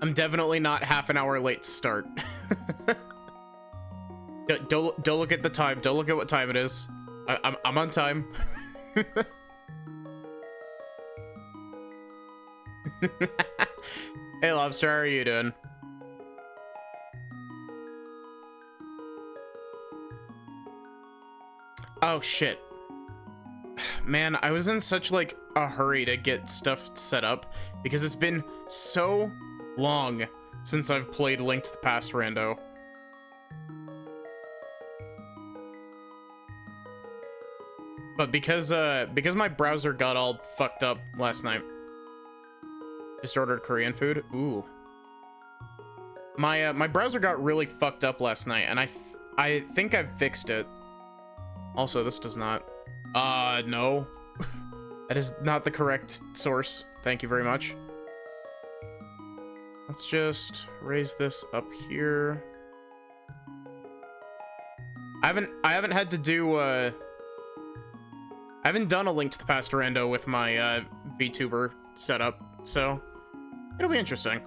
I'm definitely not half an hour late to start. Don't look at the time. Don't look at what time it is. I'm on time. Hey, Lobster, how are you doing? Oh, shit. Man, I was in such, like, a hurry to get stuff set up because it's been so long since I've played Link to the Past Rando. But because my browser got all fucked up last night. Just ordered Korean food. Ooh. My browser got really fucked up last night, and I think I've fixed it. Also, this does not. No. That is not the correct source. Thank you very much. Let's just raise this up here. I haven't had to do I haven't done a Link to the Past Rando with my VTuber setup, so it'll be interesting.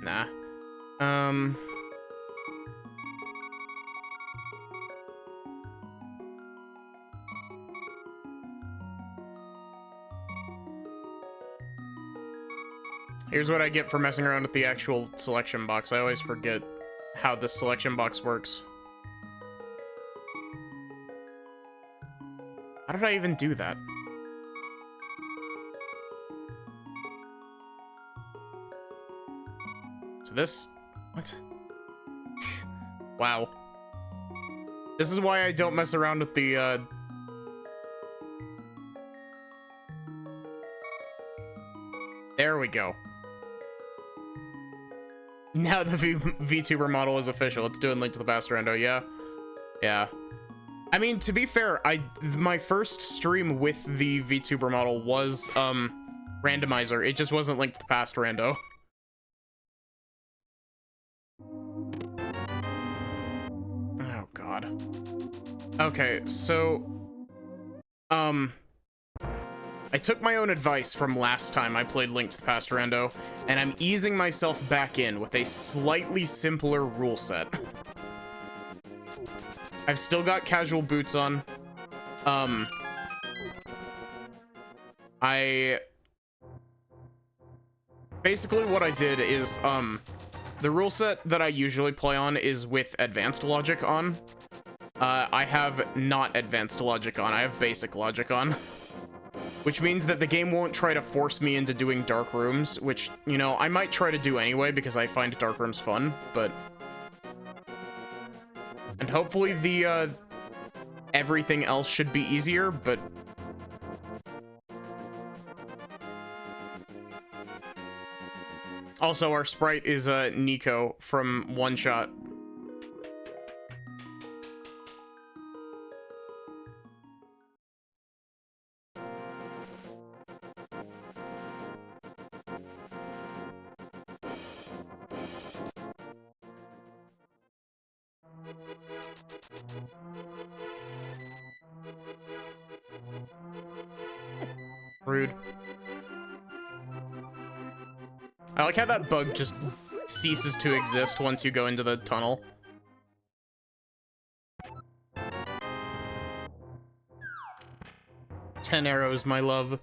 Nah. Here's what I get for messing around with the actual selection box. I always forget how the selection box works. How did I even do that? So this... What? Wow. This is why I don't mess around with the, There we go. Now the VTuber model is official. It's doing Link to the Past Rando, yeah? Yeah. I mean, to be fair, my first stream with the VTuber model was, Randomizer. It just wasn't Link to the Past Rando. Oh, God. Okay, so... I took my own advice from last time I played Link to the Past Rando, and I'm easing myself back in with a slightly simpler rule set. I've still got casual boots on. Basically what I did is, the rule set that I usually play on is with advanced logic on. I have not advanced logic on, I have basic logic on. Which means that the game won't try to force me into doing dark rooms, which, you know, I might try to do anyway because I find dark rooms fun, but... And hopefully the, everything else should be easier, but... Also, our sprite is, Nico from One Shot. Rude. I like how that bug just ceases to exist once you go into the tunnel. Ten arrows, my love.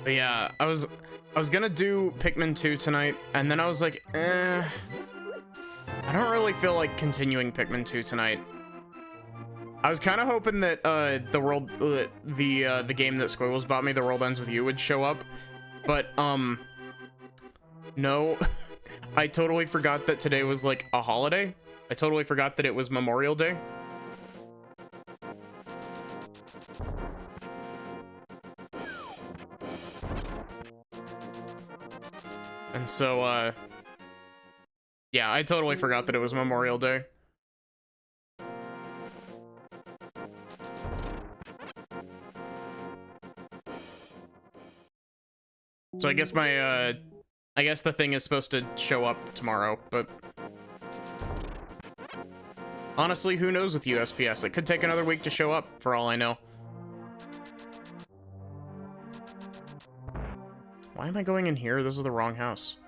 But yeah, I was gonna do Pikmin 2 tonight, and then I was like, I don't really feel like continuing Pikmin 2 tonight. I was kind of hoping that the game that Squiggles bought me, The World Ends With You, would show up, but no. I totally forgot that today was like a holiday. I totally forgot that it was Memorial Day. And so, yeah, I totally forgot that it was Memorial Day. So I guess my, I guess the thing is supposed to show up tomorrow, but... honestly, who knows with USPS? It could take another week to show up, for all I know. Why am I going in here? This is the wrong house.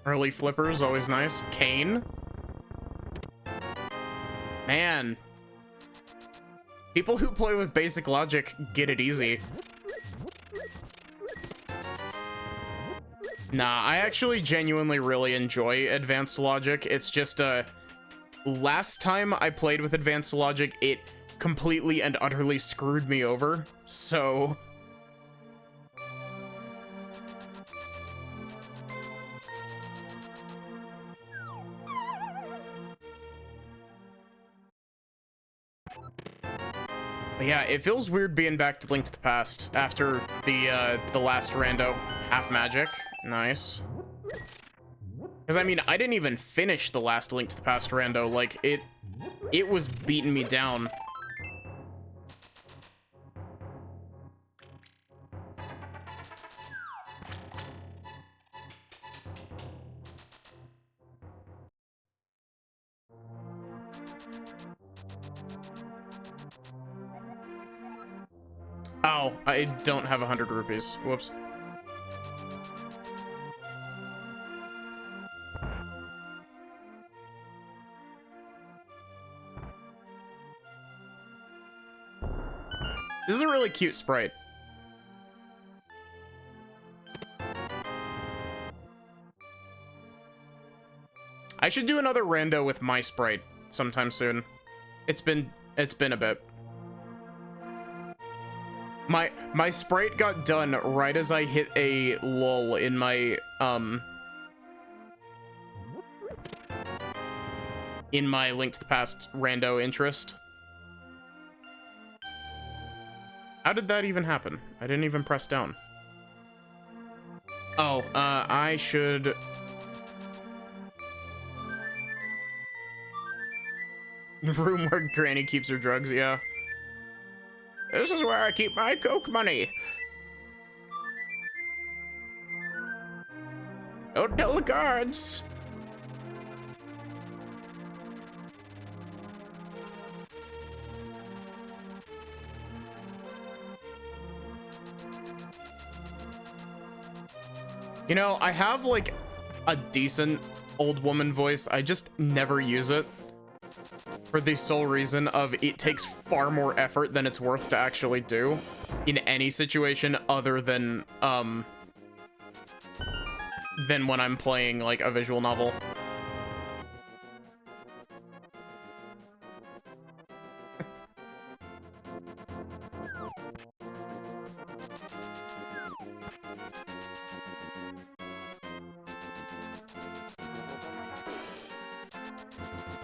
Early flippers, always nice. Kane. Man. People who play with basic logic get it easy. Nah, I actually genuinely really enjoy advanced logic. It's just, last time I played with advanced logic, it completely and utterly screwed me over, so... But yeah, it feels weird being back to Link to the Past after the last rando. Half magic. Nice. Because, I mean, I didn't even finish the last Link to the Past rando. Like, it was beating me down. Oh, I don't have 100 rupees. Whoops. This is a really cute sprite. I should do another rando with my sprite sometime soon. It's been a bit. My sprite got done right as I hit a lull in my Link to the Past rando interest. How did that even happen? I didn't even press down. Oh, I should... room where Granny keeps her drugs, yeah. This is where I keep my Coke money. Don't tell the guards. You know, I have like a decent old woman voice. I just never use it. For the sole reason of it takes far more effort than it's worth to actually do in any situation other than when I'm playing like a visual novel.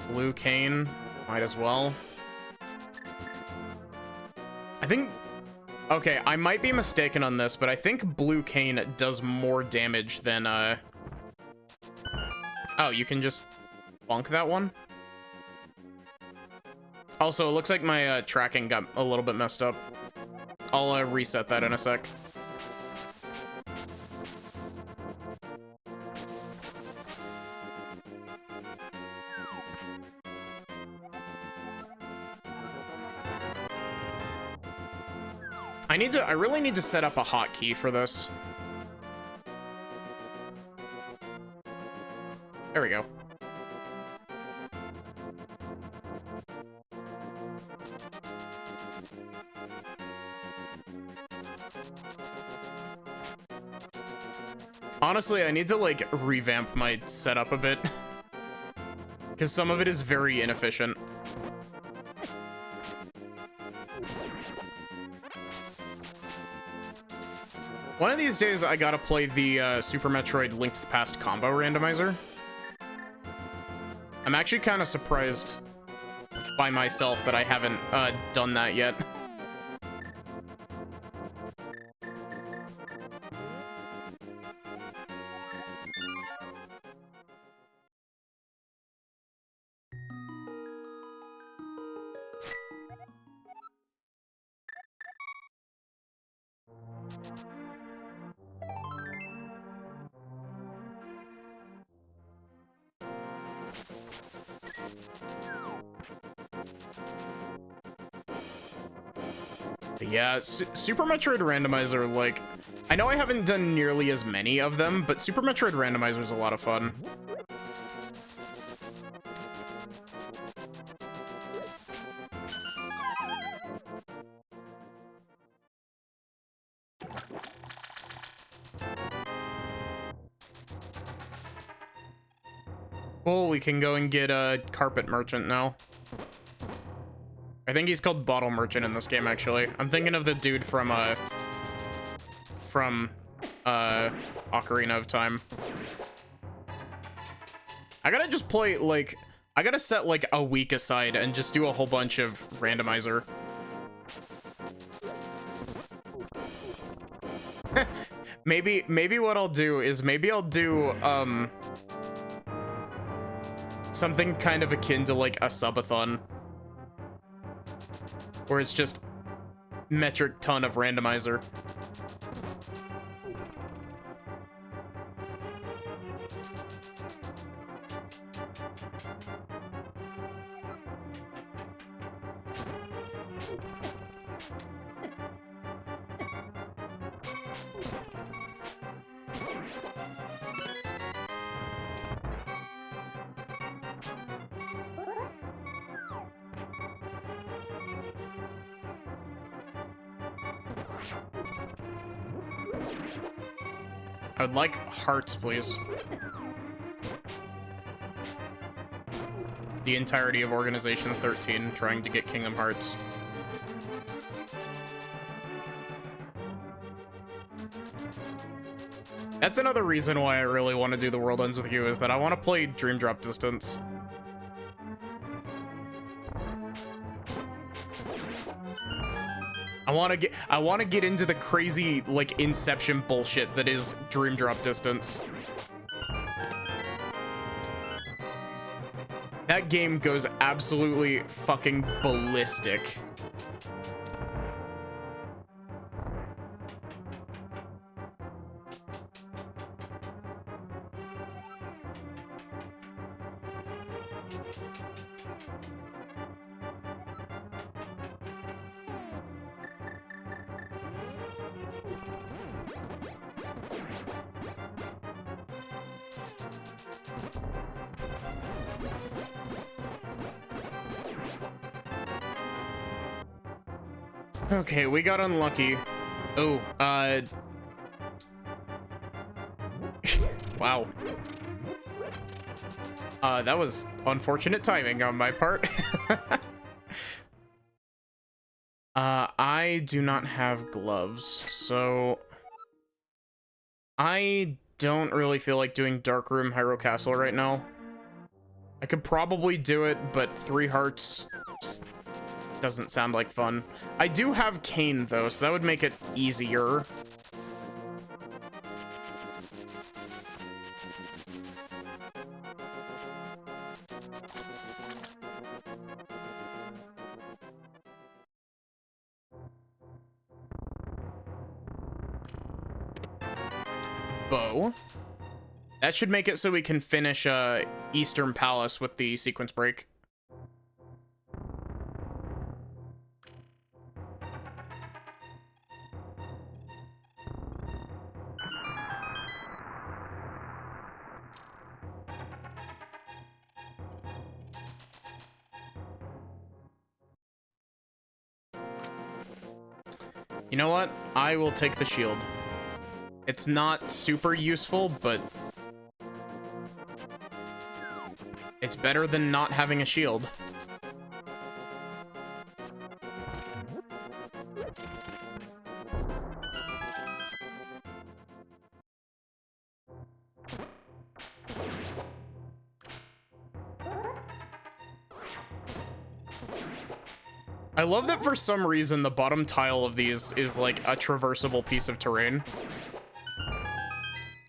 Blue cane. Might as well. I think... okay, I might be mistaken on this, but I think blue cane does more damage than, oh, you can just bonk that one? Also, it looks like my, tracking got a little bit messed up. I'll, reset that in a sec. I really need to set up a hotkey for this. There we go. Honestly, I need to, like, revamp my setup a bit. Because some of it is very inefficient. One of these days, I gotta play the Super Metroid Link to the Past combo randomizer. I'm actually kind of surprised by myself that I haven't done that yet. Yeah, Super Metroid Randomizer, like, I know I haven't done nearly as many of them, but Super Metroid Randomizer is a lot of fun. Well, we can go and get a Carpet Merchant now. I think he's called Bottle Merchant in this game, actually. I'm thinking of the dude from Ocarina of Time. I gotta just play, like, I gotta set, like, a week aside and just do a whole bunch of randomizer. Maybe what I'll do is maybe I'll do, something kind of akin to, like, a subathon. Where it's just metric ton of randomizer. I would like hearts, please. The entirety of Organization 13 trying to get Kingdom Hearts. That's another reason why I really want to do The World Ends With You, is that I want to play Dream Drop Distance. I want to get into the crazy, like, Inception bullshit that is Dream Drop Distance. That game goes absolutely fucking ballistic. Okay, we got unlucky. Oh, wow. That was unfortunate timing on my part. I do not have gloves, so I don't really feel like doing Dark Room Hyrule Castle right now. I could probably do it, but 3 hearts just doesn't sound like fun. I do have Cane, though, so that would make it easier. Bow. That should make it so we can finish Eastern Palace with the sequence break. You know what? I will take the shield. It's not super useful, but it's better than not having a shield. I love that for some reason the bottom tile of these is like a traversable piece of terrain.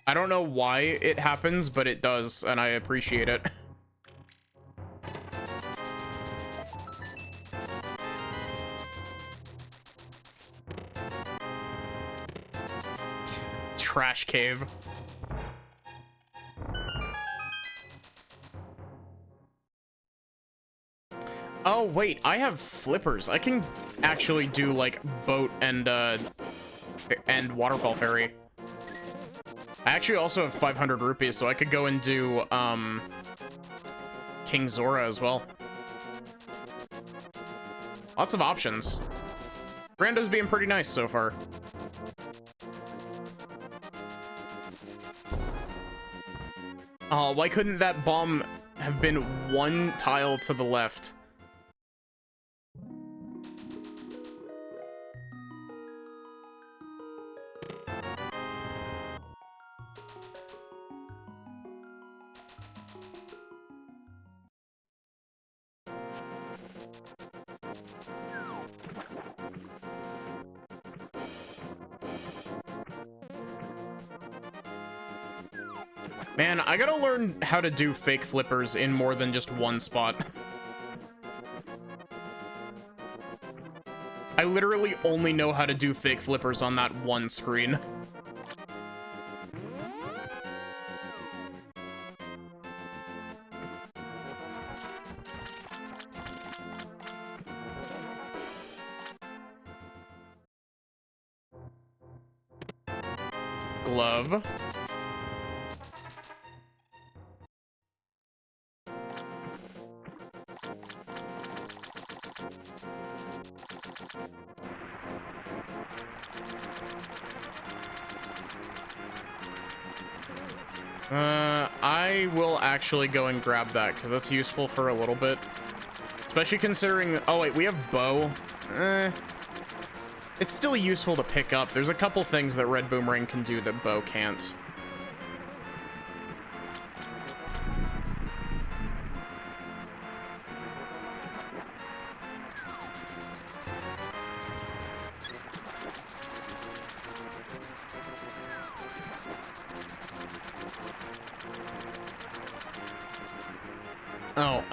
I don't know why it happens, but it does, and I appreciate it. Trash cave. Oh, wait, I have flippers. I can actually do, like, boat and waterfall ferry. I actually also have 500 rupees, so I could go and do, King Zora as well. Lots of options. Rando's being pretty nice so far. Oh, why couldn't that bomb have been one tile to the left? Man, I gotta learn how to do fake flippers in more than just one spot. I literally only know how to do fake flippers on that one screen. Glove. I will actually go and grab that, because that's useful for a little bit. Especially considering... Oh, wait, we have bow. It's still useful to pick up. There's a couple things that Red Boomerang can do that bow can't. Oh,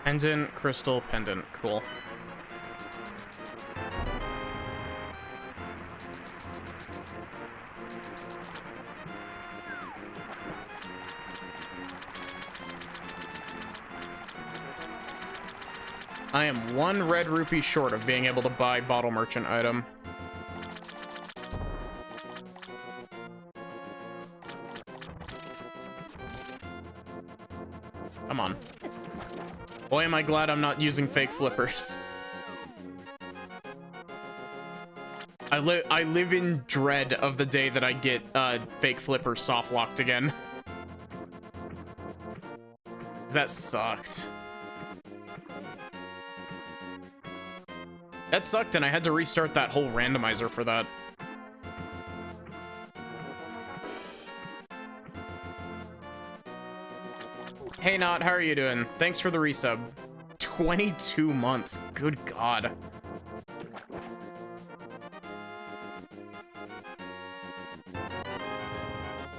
pendant, crystal, pendant, cool. I am one red rupee short of being able to buy bottle merchant item. Come on. Boy, am I glad I'm not using fake flippers. I live in dread of the day that I get fake flippers soft locked again. That sucked. That sucked, and I had to restart that whole randomizer for that. Hey, Not, how are you doing? Thanks for the resub. 22 months. Good God.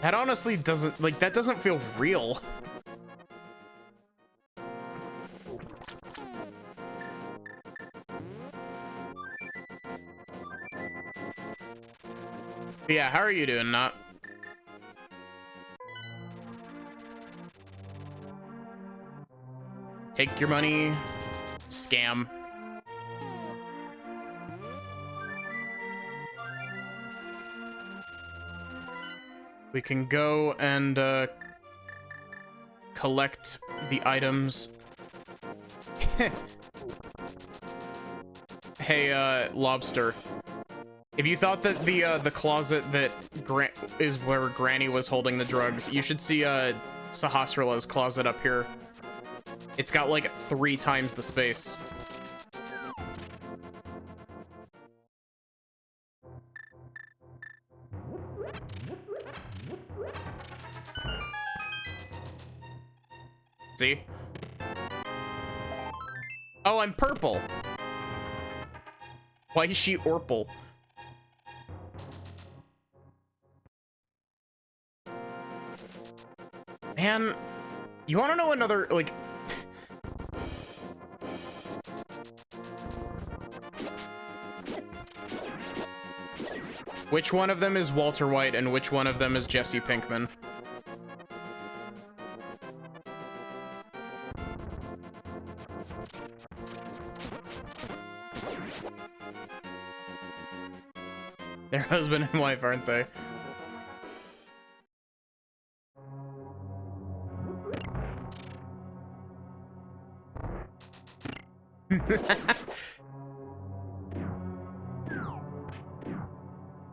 That honestly doesn't, like, that doesn't feel real. Yeah, how are you doing, Not? Take your money. Scam. We can go and collect the items. Hey, Lobster. If you thought that the closet that is where Granny was holding the drugs, you should see Sahasrala's closet up here. It's got like 3 times the space. See? Oh, I'm purple. Why is she Orpal? Man, you want to know another, like... Which one of them is Walter White and which one of them is Jesse Pinkman? They're husband and wife, aren't they?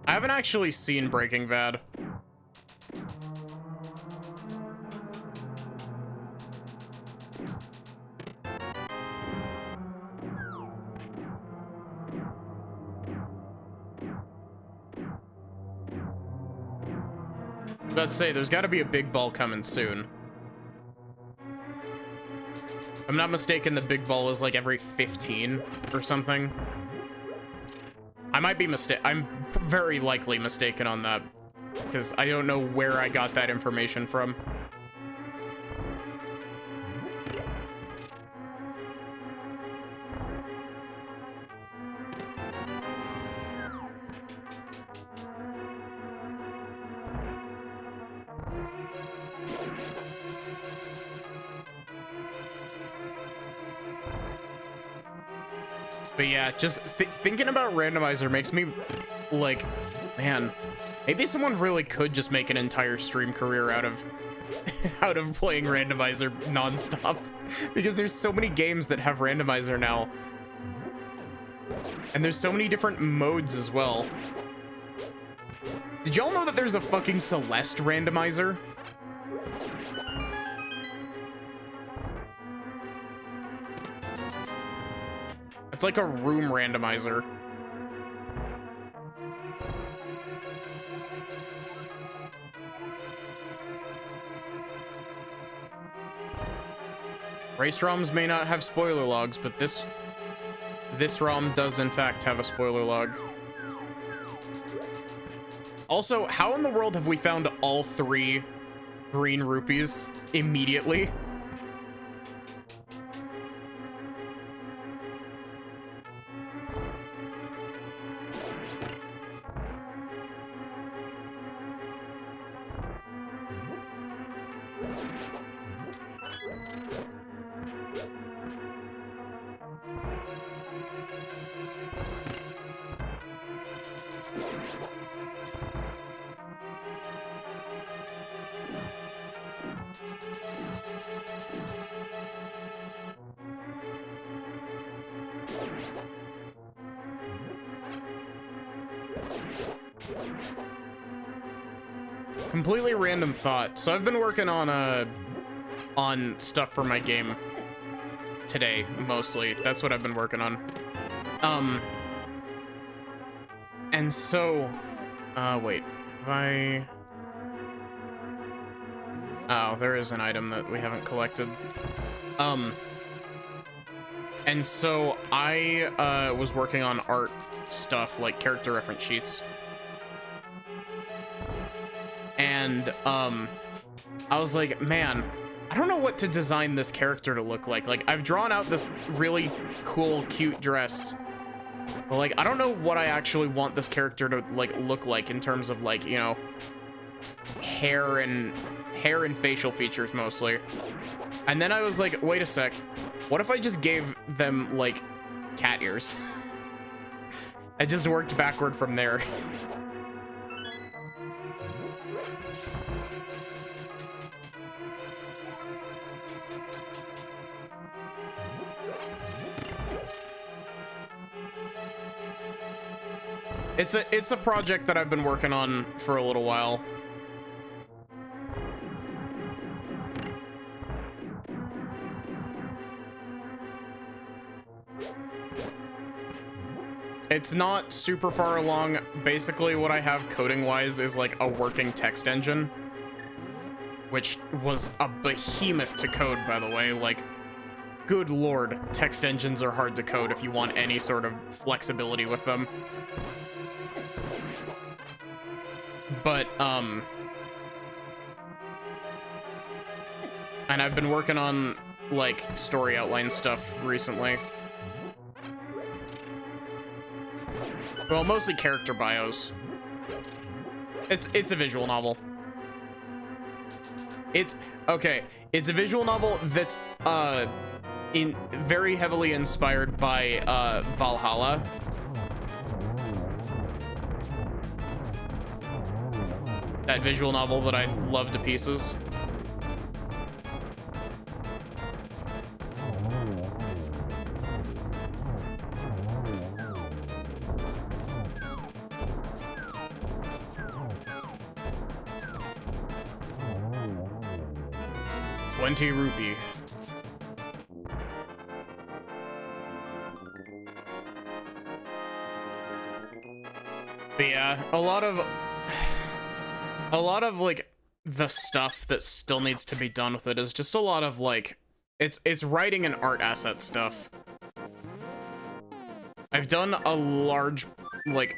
I haven't actually seen Breaking Bad. I was about to say, there's got to be a big ball coming soon. If I'm not mistaken, the big ball is like every 15 or something. I might be I'm very likely mistaken on that, because I don't know where I got that information from. But yeah, just thinking about randomizer makes me like, man, maybe someone really could just make an entire stream career out of playing randomizer nonstop, because there's so many games that have randomizer now, and there's so many different modes as well. Did y'all know that there's a fucking Celeste randomizer? It's like a room randomizer. Race ROMs may not have spoiler logs, but this ROM does in fact have a spoiler log. Also, how in the world have we found all 3 green rupees immediately? Completely random thought. So I've been working on stuff for my game today, mostly. That's what I've been working on. And so, wait, have I... Oh, there is an item that we haven't collected. And so I was working on art stuff, like character reference sheets. And I was like, man, I don't know what to design this character to look like. Like, I've drawn out this really cool, cute dress, but like, I don't know what I actually want this character to like look like in terms of like, you know, hair and facial features mostly. And then I was like, wait a sec, what if I just gave them like cat ears? I just worked backward from there. It's a project that I've been working on for a little while. It's not super far along. Basically, what I have coding-wise is like a working text engine, which was a behemoth to code, by the way. Like, good lord, text engines are hard to code if you want any sort of flexibility with them. But, and I've been working on, like, story outline stuff recently. Well, mostly character bios. It's a visual novel. It's a visual novel that's very heavily inspired by Valhalla. That visual novel that I love to pieces. $20. But yeah, a lot of like the stuff that still needs to be done with it is just a lot of like it's writing and art asset stuff. I've done a large, like,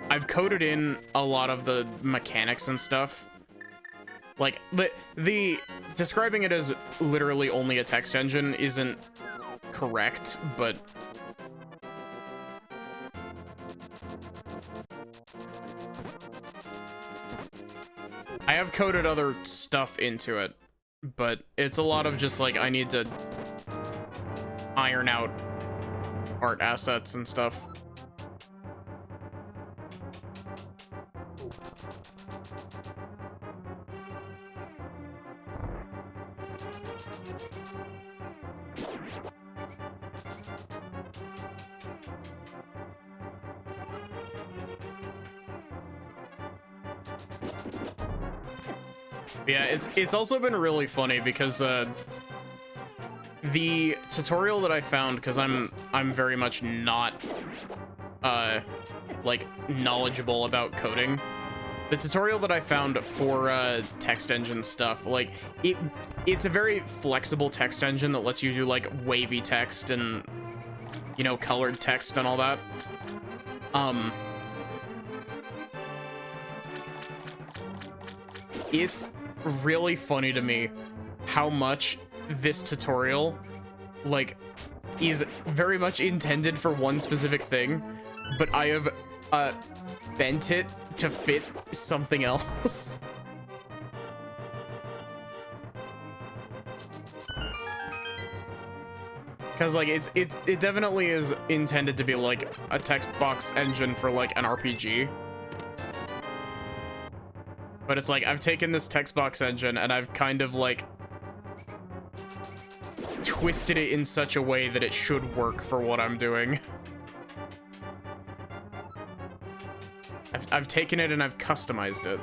I've coded in a lot of the mechanics and stuff. Like, the describing it as literally only a text engine isn't correct, but I have coded other stuff into it, but it's a lot of just like, I need to iron out art assets and stuff. Yeah, it's also been really funny because the tutorial that I found, because I'm very much not like knowledgeable about coding. The tutorial that I found for text engine stuff, like it's a very flexible text engine that lets you do like wavy text and, you know, colored text and all that. It's really funny to me how much this tutorial, like, is very much intended for one specific thing, but I have bent it to fit something else. Because, like, it definitely is intended to be, like, a text box engine for, like, an RPG. But it's like, I've taken this text box engine and I've kind of, like, twisted it in such a way that it should work for what I'm doing. I've taken it and I've customized it.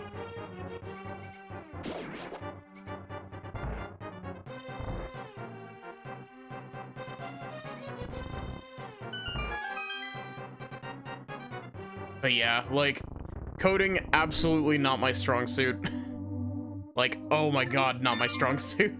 But yeah, like, coding, absolutely not my strong suit. Like, oh my god, not my strong suit.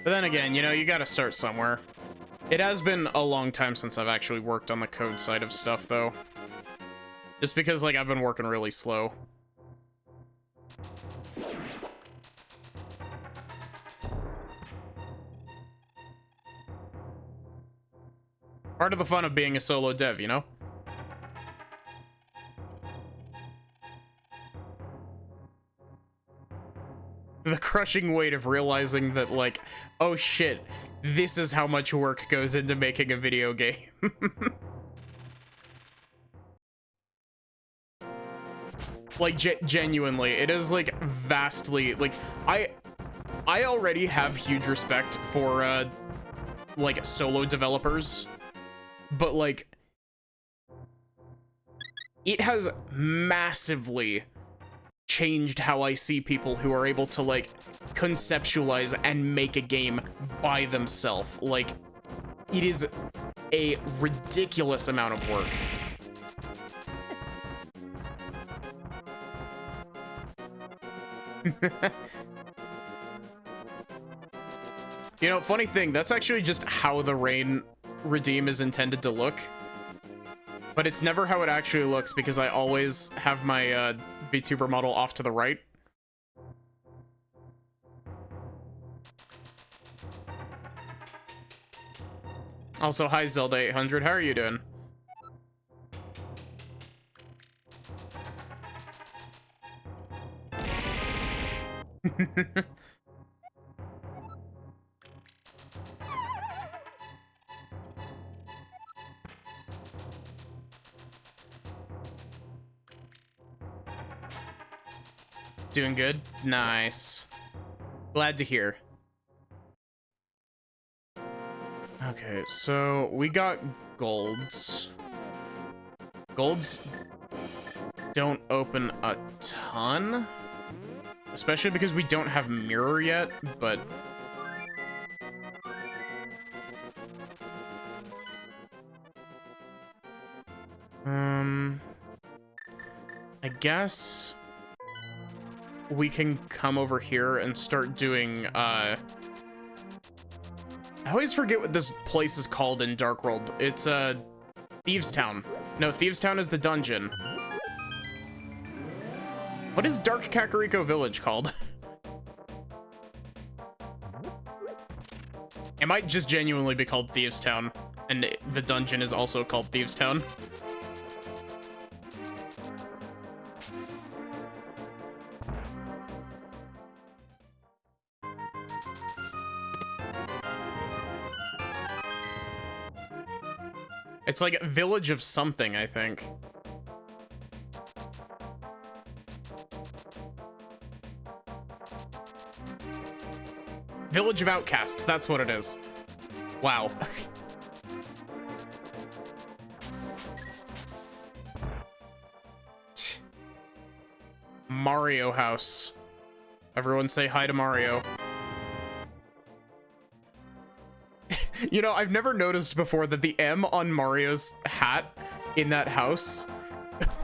But then again, you know, you gotta start somewhere. It has been a long time since I've actually worked on the code side of stuff, though. Just because, like, I've been working really slow. Part of the fun of being a solo dev, you know? The crushing weight of realizing that, like, oh shit, this is how much work goes into making a video game. Like, genuinely, it is, like, vastly, like, I already have huge respect for, like, solo developers, but, like, it has massively changed how I see people who are able to, like, conceptualize and make a game by themselves. Like, it is a ridiculous amount of work. You know, funny thing, that's actually just how the Rain Redeem is intended to look. But it's never how it actually looks because I always have my VTuber model off to the right. Also, hi Zelda800, how are you doing? Doing good? Nice. Glad to hear. Okay, so we got golds. Golds don't open a ton, especially because we don't have mirror yet, but I guess we can come over here and start doing, I always forget what this place is called in Dark World. It's, Thieves Town. No, Thieves Town is the dungeon. What is Dark Kakariko Village called? It might just genuinely be called Thieves Town, and the dungeon is also called Thieves Town. It's like Village of something, I think. Village of Outcasts, that's what it is. Wow. Mario House. Everyone say hi to Mario. You know, I've never noticed before that the M on Mario's hat in that house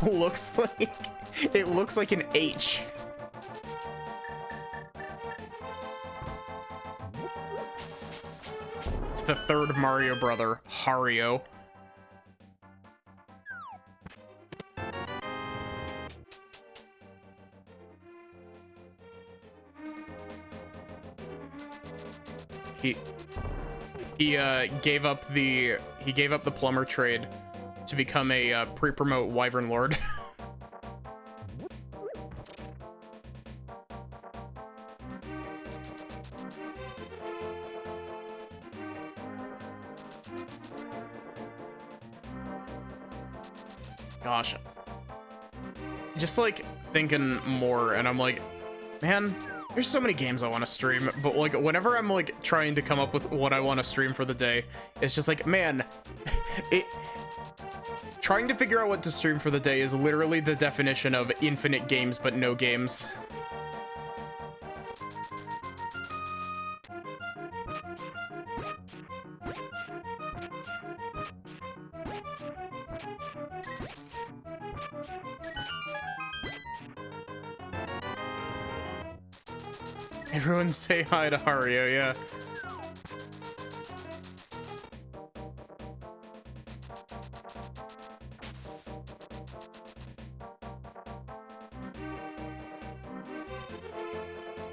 looks like, it looks like an H. It's the third Mario brother, Hario. He gave up the plumber trade to become a pre-promote Wyvern Lord. Gosh. Just like thinking more, and I'm like, man, there's so many games I want to stream, but like whenever I'm like trying to come up with what I want to stream for the day, it's just like, man, trying to figure out what to stream for the day is literally the definition of infinite games but no games. Everyone say hi to Hario, yeah.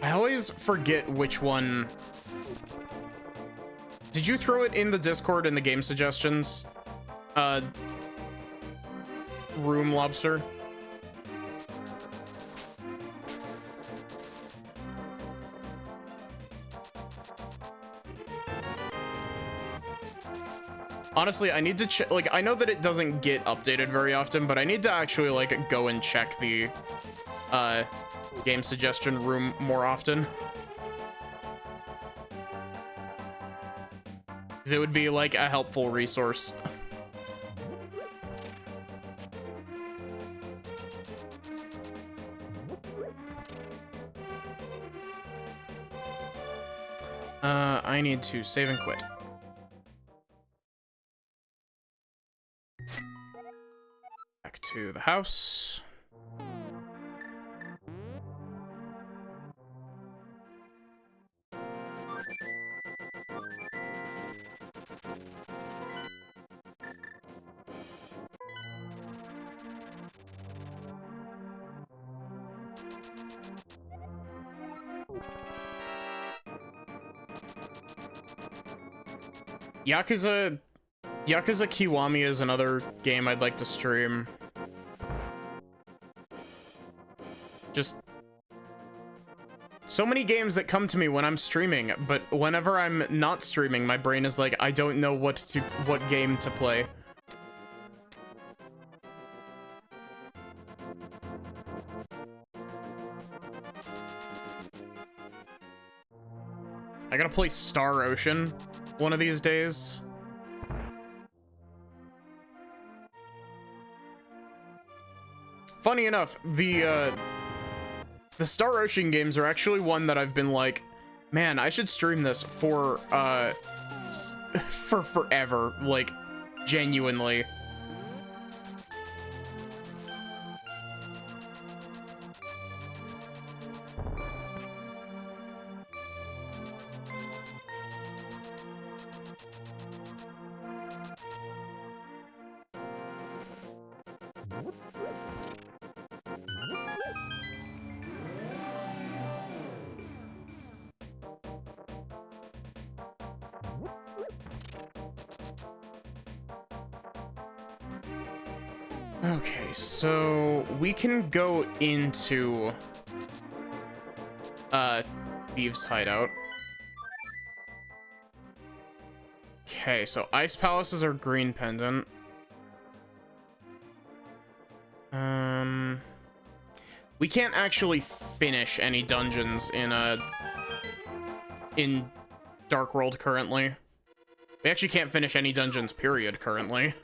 I always forget which one. Did you throw it in the Discord in the game suggestions? Room Lobster? Honestly, I need to check, like, I know that it doesn't get updated very often, but I need to actually, like, go and check the, game suggestion room more often. Because it would be, like, a helpful resource. I need to save and quit. Back to the house. Yakuza Kiwami is another game I'd like to stream. Just so many games that come to me when I'm streaming, but whenever I'm not streaming, my brain is like, I don't know what game to play. I gotta play Star Ocean one of these days. Funny enough, the Star Ocean games are actually one that I've been like, man, I should stream this for forever, like, genuinely. Okay, so we can go into Thieves' Hideout. Okay, so Ice Palace is our green pendant. We can't actually finish any dungeons in Dark World currently. We actually can't finish any dungeons, period, currently.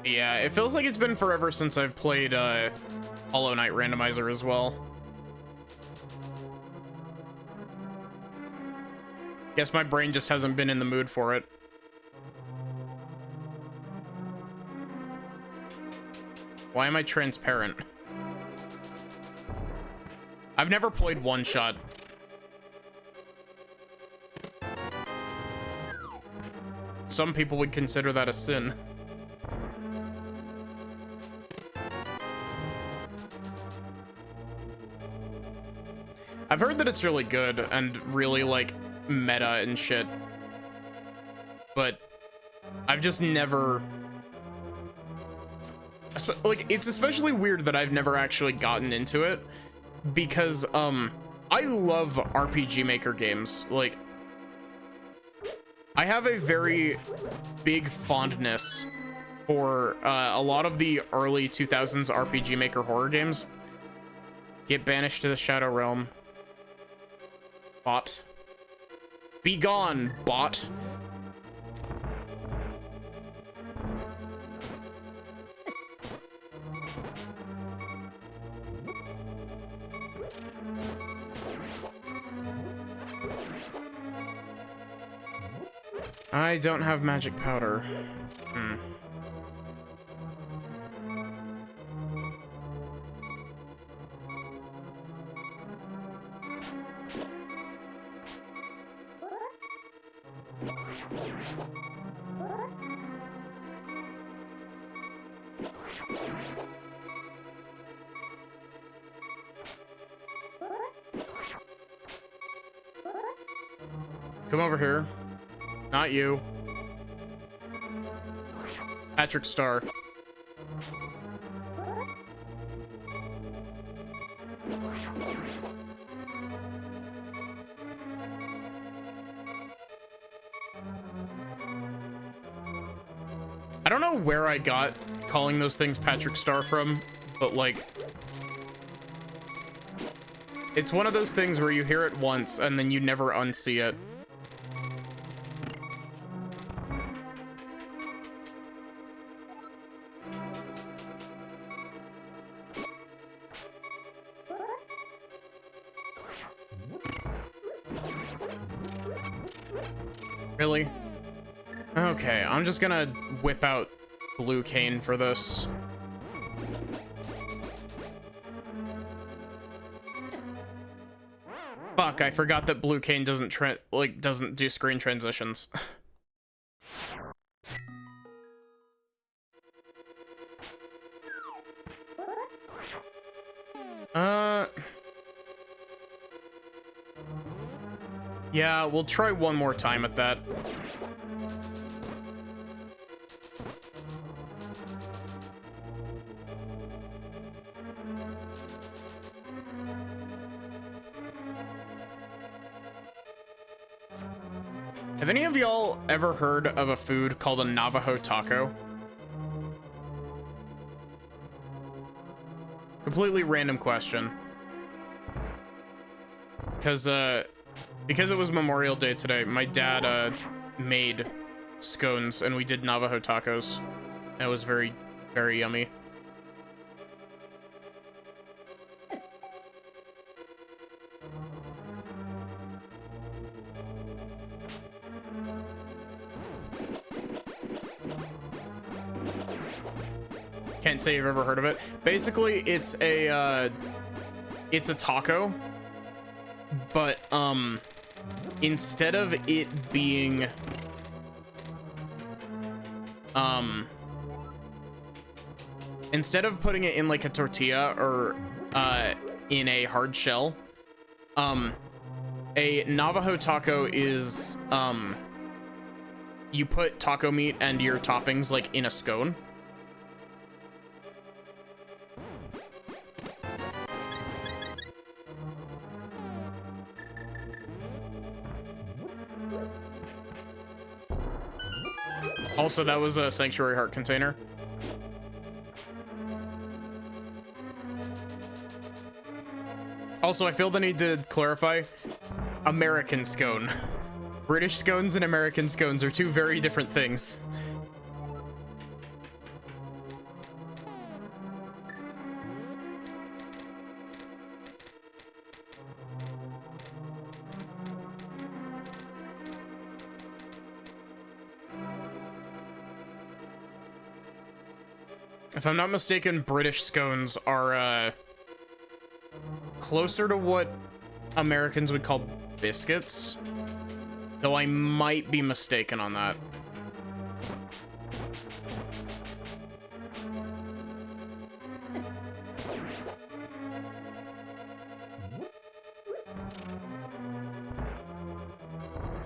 Yeah, it feels like it's been forever since I've played Hollow Knight Randomizer as well. Guess my brain just hasn't been in the mood for it. Why am I transparent? I've never played One Shot. Some people would consider that a sin. I've heard that it's really good and really, like, meta and shit. But I've just never... Like, it's especially weird that I've never actually gotten into it. Because, I love RPG Maker games. Like, I have a very big fondness for a lot of the early 2000s RPG Maker horror games. Get banished to the Shadow Realm. Bot. Be gone, bot. I don't have magic powder. Come over here. Not you. Patrick Star. I don't know where I got calling those things Patrick Star from, but like... It's one of those things where you hear it once and then you never unsee it. Really? Okay, I'm just gonna whip out blue cane for this. Fuck, I forgot that blue cane doesn't do screen transitions. Yeah, we'll try one more time at that. Have any of y'all ever heard of a food called a Navajo taco? Completely random question. Because it was Memorial Day today, my dad made scones and we did Navajo tacos. That was very, very yummy. Can't say you've ever heard of it. Basically, it's a taco, but instead of it being instead of putting it in like a tortilla or in a hard shell, a Navajo taco is you put taco meat and your toppings like in a scone. Also, that was a Sanctuary Heart container. Also, I feel the need to clarify, American scone. British scones and American scones are two very different things. If I'm not mistaken, British scones are, closer to what Americans would call biscuits. Though I might be mistaken on that.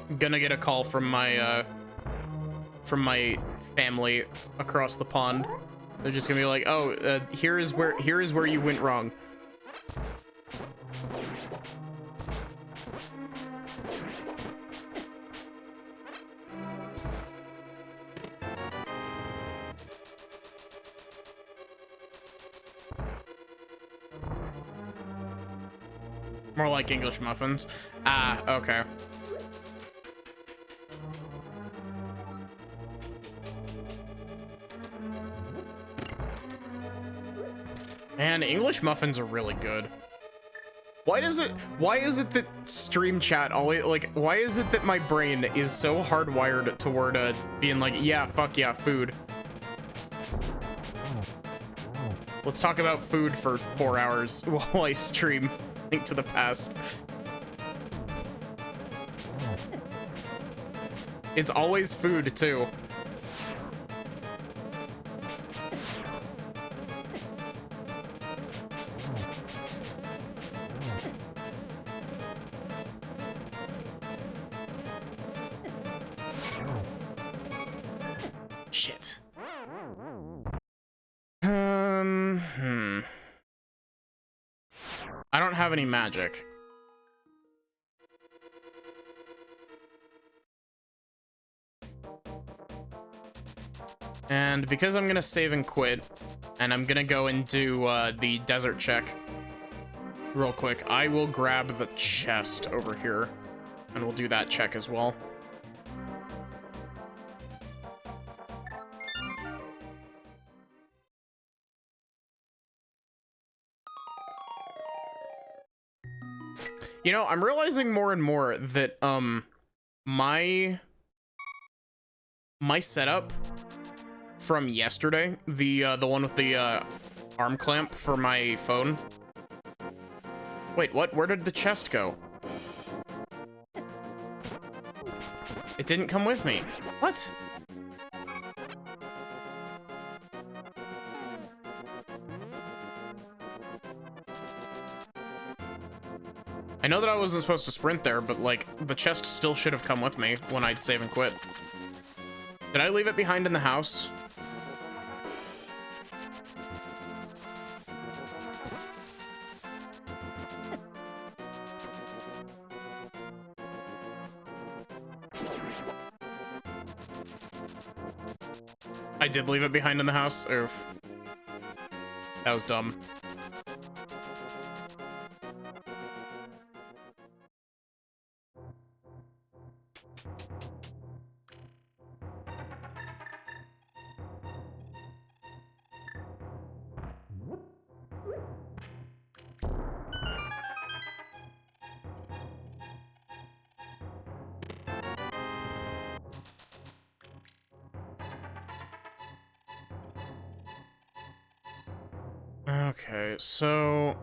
I'm gonna get a call from my family across the pond. They're just gonna be like, oh, here is where you went wrong. More like English muffins. Ah, okay. Man, English muffins are really good. Why is it that stream chat always, like, why is it that my brain is so hardwired toward being like, yeah, fuck yeah, food. Let's talk about food for 4 hours while I stream Link to the Past. It's always food, too. Shit. I don't have any magic. And because I'm gonna save and quit, and I'm gonna go and do the desert check real quick. I will grab the chest over here, and we'll do that check as well. You know, I'm realizing more and more that, my setup from yesterday, the one with the, arm clamp for my phone. Wait, what? Where did the chest go? It didn't come with me. What? I know that I wasn't supposed to sprint there, but, like, the chest still should have come with me when I save and quit. Did I leave it behind in the house? I did leave it behind in the house. Oof. That was dumb. Okay, so...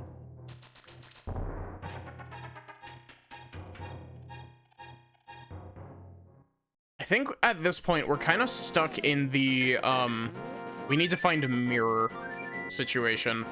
I think at this point, we're kind of stuck in the, we need to find a mirror situation.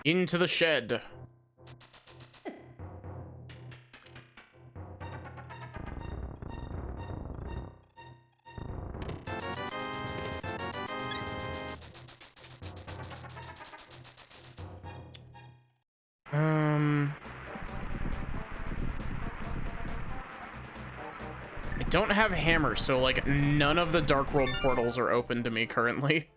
Into the shed. I don't have a hammer, so, like, none of the Dark World portals are open to me currently.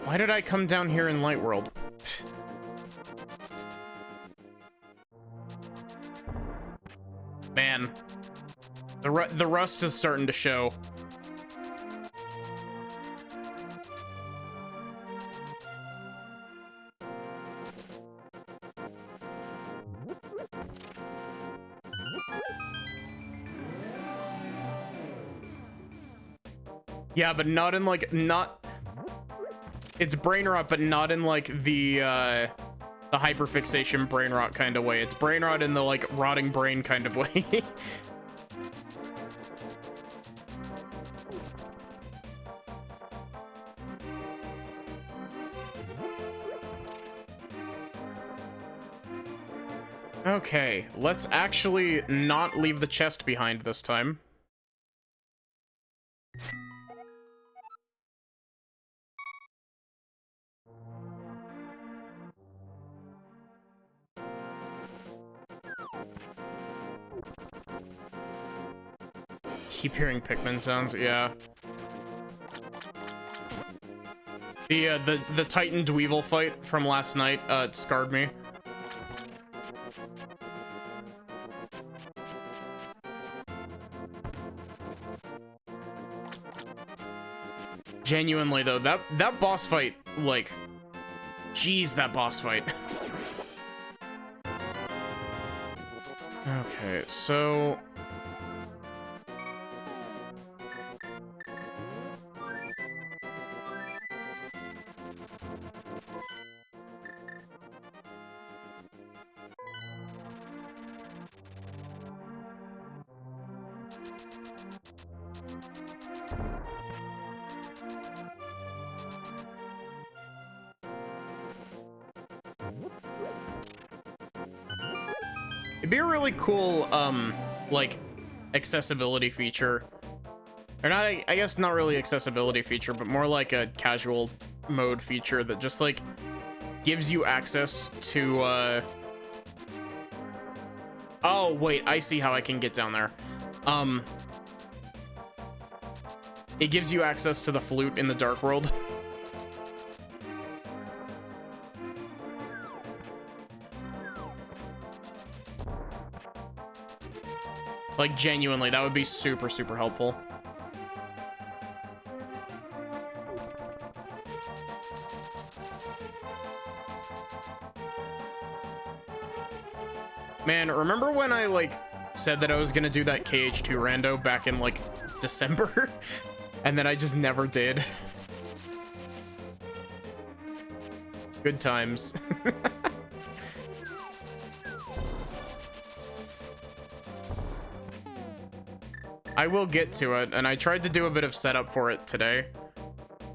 Why did I come down here in Light World? Man. The rust is starting to show. Yeah, but not in, like, it's brain rot, but not in, like, the hyperfixation brain rot kind of way. It's brain rot in the, like, rotting brain kind of way. Okay, let's actually not leave the chest behind this time. Keep hearing Pikmin sounds, yeah. The Titan Dweevil fight from last night, it scarred me. Genuinely though, that boss fight, like, jeez, that boss fight. Okay, so It'd be a really cool, like, accessibility feature. Or not, I guess not really accessibility feature, but more like a casual mode feature that just, like, gives you access to, Oh, wait, I see how I can get down there. It gives you access to the flute in the Dark World. Like, genuinely, that would be super, super helpful. Man, remember when I, like, said that I was gonna do that KH2 rando back in, like, December? And then I just never did. Good times. I will get to it, and I tried to do a bit of setup for it today.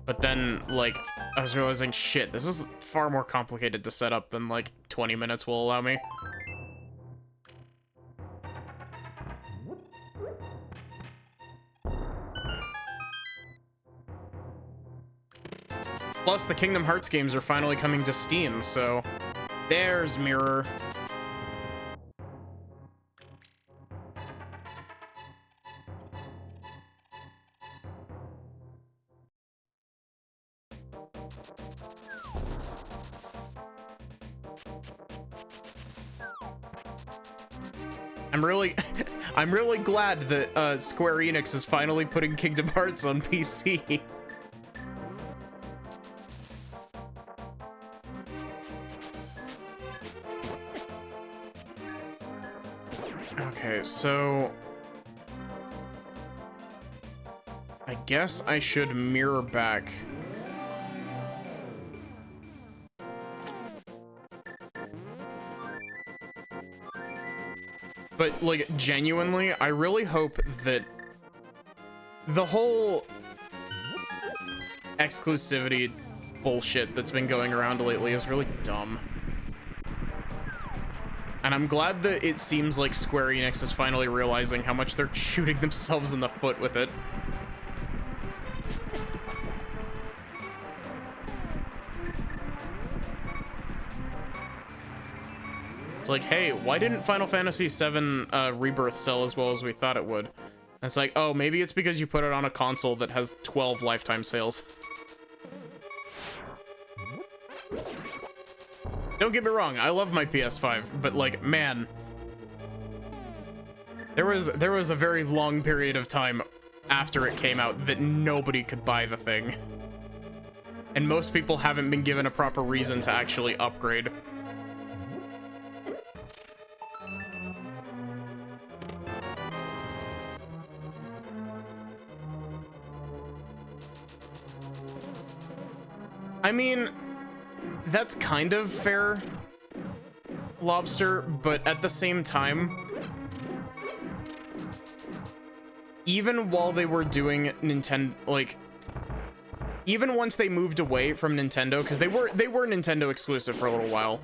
But then, like, I was realizing, shit, this is far more complicated to set up than, like, 20 minutes will allow me. Plus, the Kingdom Hearts games are finally coming to Steam, so there's Mirror. I'm really glad that Square Enix is finally putting Kingdom Hearts on PC. Okay, so I guess I should mirror back. But, like, genuinely, I really hope that the whole exclusivity bullshit that's been going around lately is really dumb. And I'm glad that it seems like Square Enix is finally realizing how much they're shooting themselves in the foot with it. It's like, hey, why didn't Final Fantasy VII Rebirth sell as well as we thought it would? And it's like, oh, maybe it's because you put it on a console that has 12 lifetime sales. Don't get me wrong, I love my PS5, but, like, man, there was a very long period of time after it came out that nobody could buy the thing. And most people haven't been given a proper reason to actually upgrade. I mean, that's kind of fair, Lobster, but at the same time, even while they were doing Nintendo, like, even once they moved away from Nintendo, because they were Nintendo exclusive for a little while,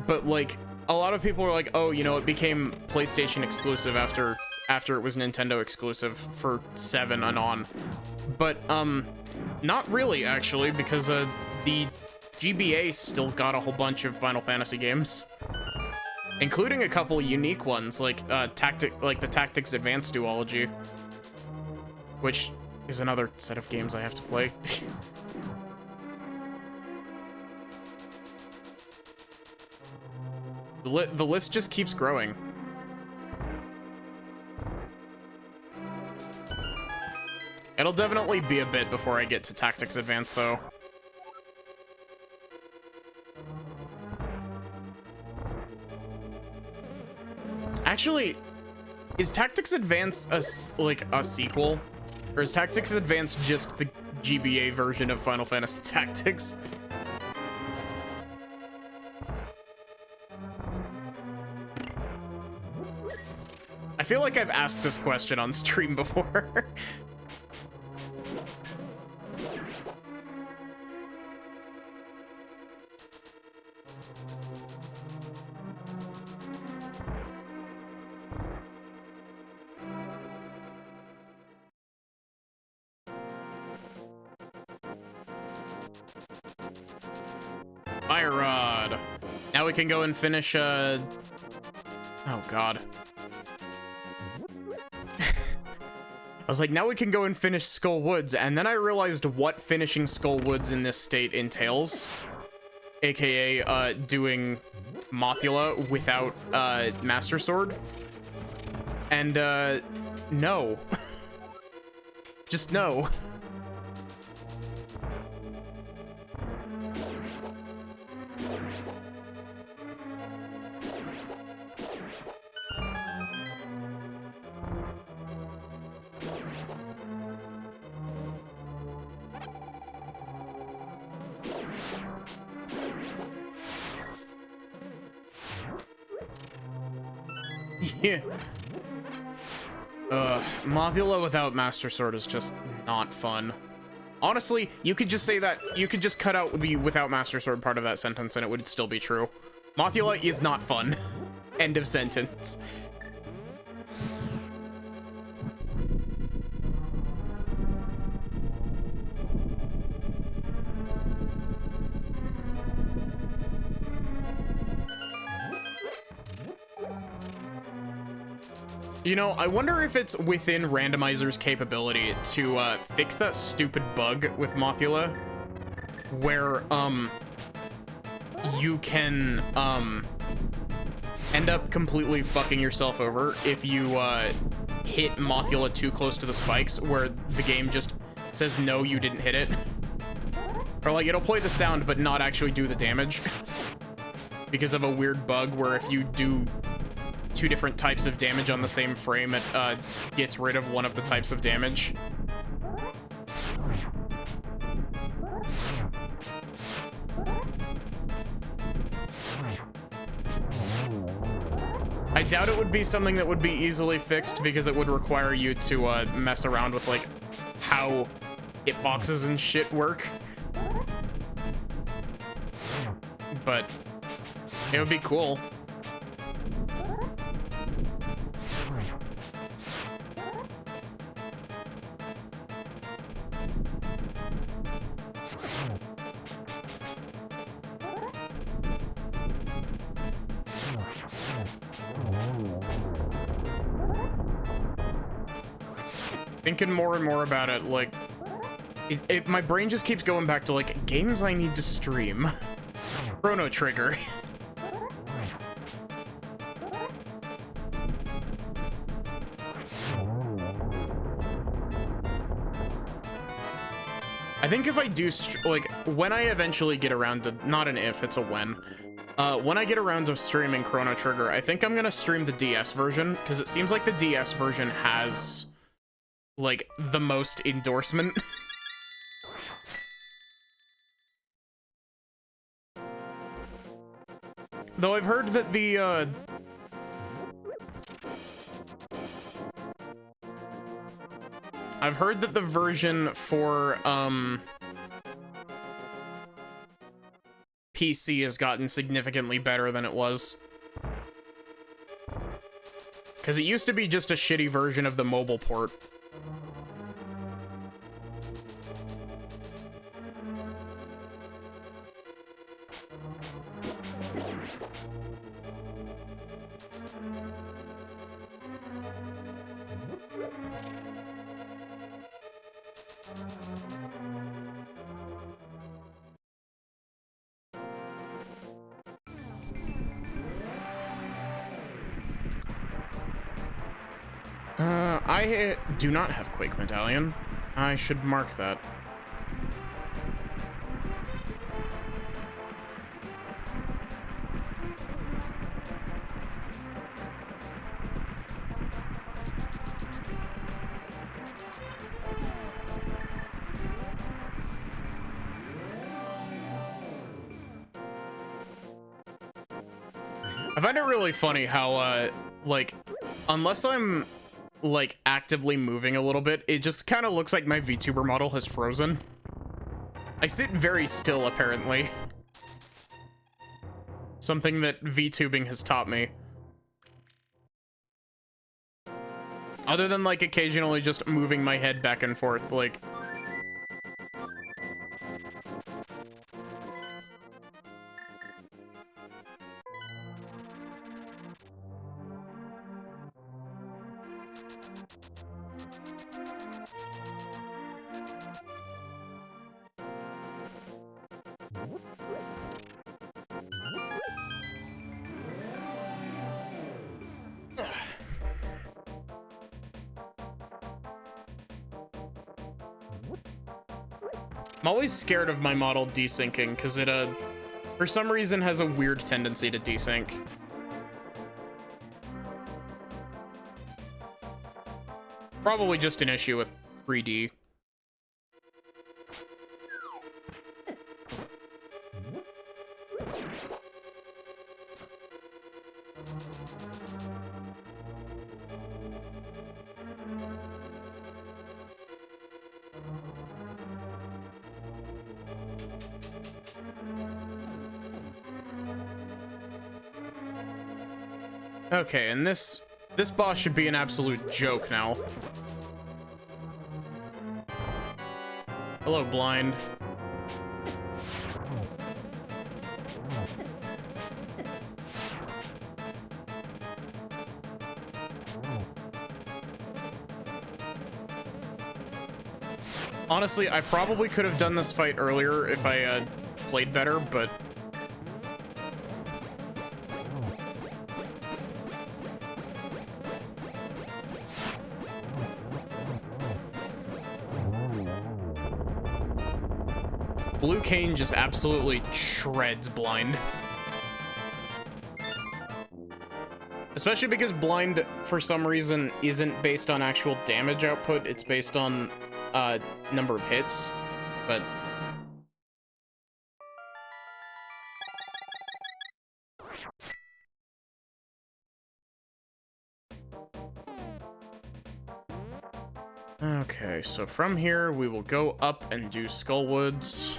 but, like, a lot of people were like, oh, you know, it became PlayStation exclusive after it was Nintendo exclusive for 7 and on. But, not really, actually, because, the GBA still got a whole bunch of Final Fantasy games, including a couple unique ones, like, the Tactics Advance duology, which is another set of games I have to play. The list just keeps growing. It'll definitely be a bit before I get to Tactics Advance, though. Actually, is Tactics Advance a sequel? Or is Tactics Advance just the GBA version of Final Fantasy Tactics? feel like I've asked this question on stream before. Fire rod. Now we can go and finish, oh god. I was like, now we can go and finish Skull Woods, and then I realized what finishing Skull Woods in this state entails. AKA, doing Mothula without, Master Sword. And, no. Just no. Yeah. Mothula without Master Sword is just not fun. Honestly, you could just say that, you could just cut out the without Master Sword part of that sentence and it would still be true. Mothula is not fun. End of sentence. You know, I wonder if it's within Randomizer's capability to fix that stupid bug with Mothula, where you can end up completely fucking yourself over if you hit Mothula too close to the spikes, where the game just says no, you didn't hit it. Or like it'll play the sound but not actually do the damage because of a weird bug where if you do two different types of damage on the same frame, it gets rid of one of the types of damage. I doubt it would be something that would be easily fixed because it would require you to mess around with like how hitboxes and shit work. But it would be cool. Thinking more and more about it, like, my brain just keeps going back to, like, games I need to stream. Chrono Trigger. I think if I do, like, when I eventually get around to, not an if, it's a when I get around to streaming Chrono Trigger, I think I'm gonna stream the DS version, because it seems like the DS version has, like, the most endorsement. Though I've heard that the, I've heard that the version for, PC has gotten significantly better than it was. Because it used to be just a shitty version of the mobile port. I do not have Quake Medallion. I should mark that. I find it really funny how, like, Unless I'm, like, actively moving a little bit, it just kind of looks like my VTuber model has frozen. I sit very still, apparently. Something that VTubing has taught me. Other than, like, occasionally just moving my head back and forth, like... I'm always scared of my model desyncing, because it, for some reason has a weird tendency to desync. Probably just an issue with 3D. Okay, and this boss should be an absolute joke now. Hello, blind. Honestly, I probably could have done this fight earlier if I played better, but... Blue Cane just absolutely shreds blind. Especially because blind, for some reason, isn't based on actual damage output, it's based on number of hits, but... Okay, so from here, we will go up and do Skullwoods.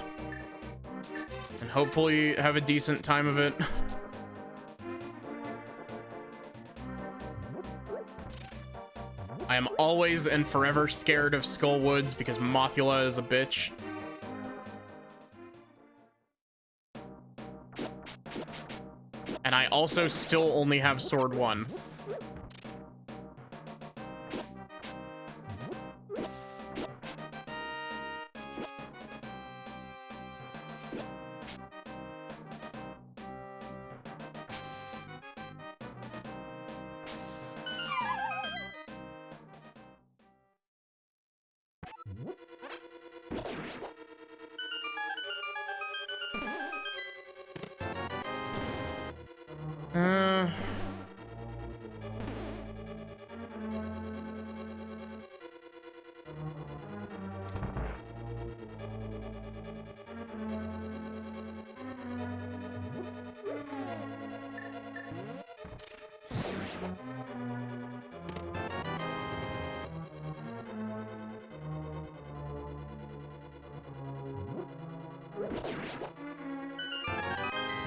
And hopefully have a decent time of it. I am always and forever scared of Skullwoods because Mothula is a bitch. And I also still only have Sword 1.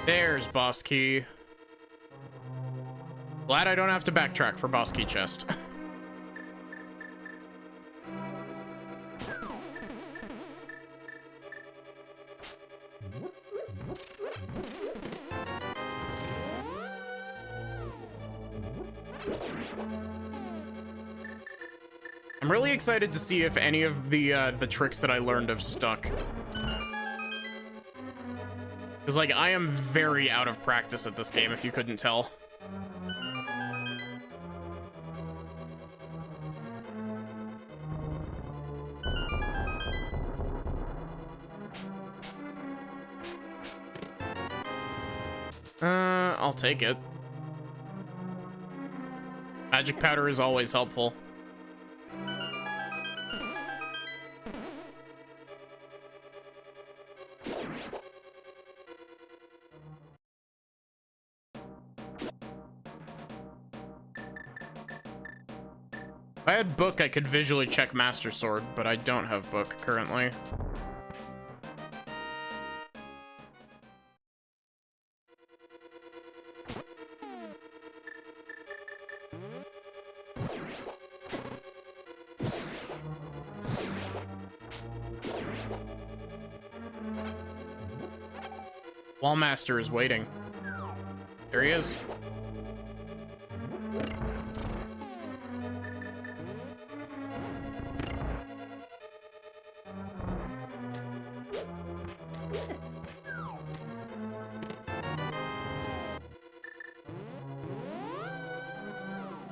There's boss key. Glad I don't have to backtrack for boss key chest. I'm really excited to see if any of the tricks that I learned have stuck. Because, like, I am very out of practice at this game, if you couldn't tell. I'll take it. Magic powder is always helpful. If I had book, I could visually check Master Sword, but I don't have book currently. Wallmaster is waiting. There he is.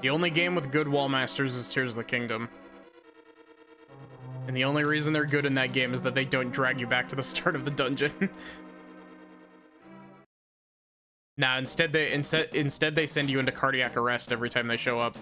The only game with good Wallmasters is Tears of the Kingdom. And the only reason they're good in that game is that they don't drag you back to the start of the dungeon. Nah, instead they send you into cardiac arrest every time they show up.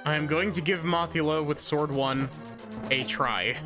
I am going to give Mothula with Sword 1 a try.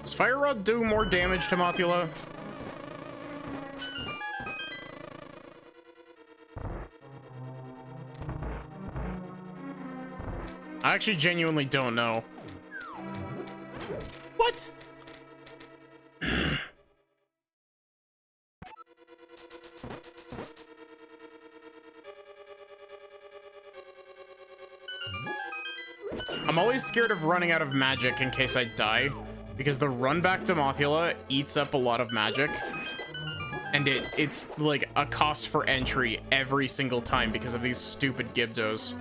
Does Fire Rod do more damage to Mothula? I actually genuinely don't know. What? I'm always scared of running out of magic in case I die, because the run back to Mothula eats up a lot of magic. And it's like a cost for entry every single time because of these stupid Gibdos.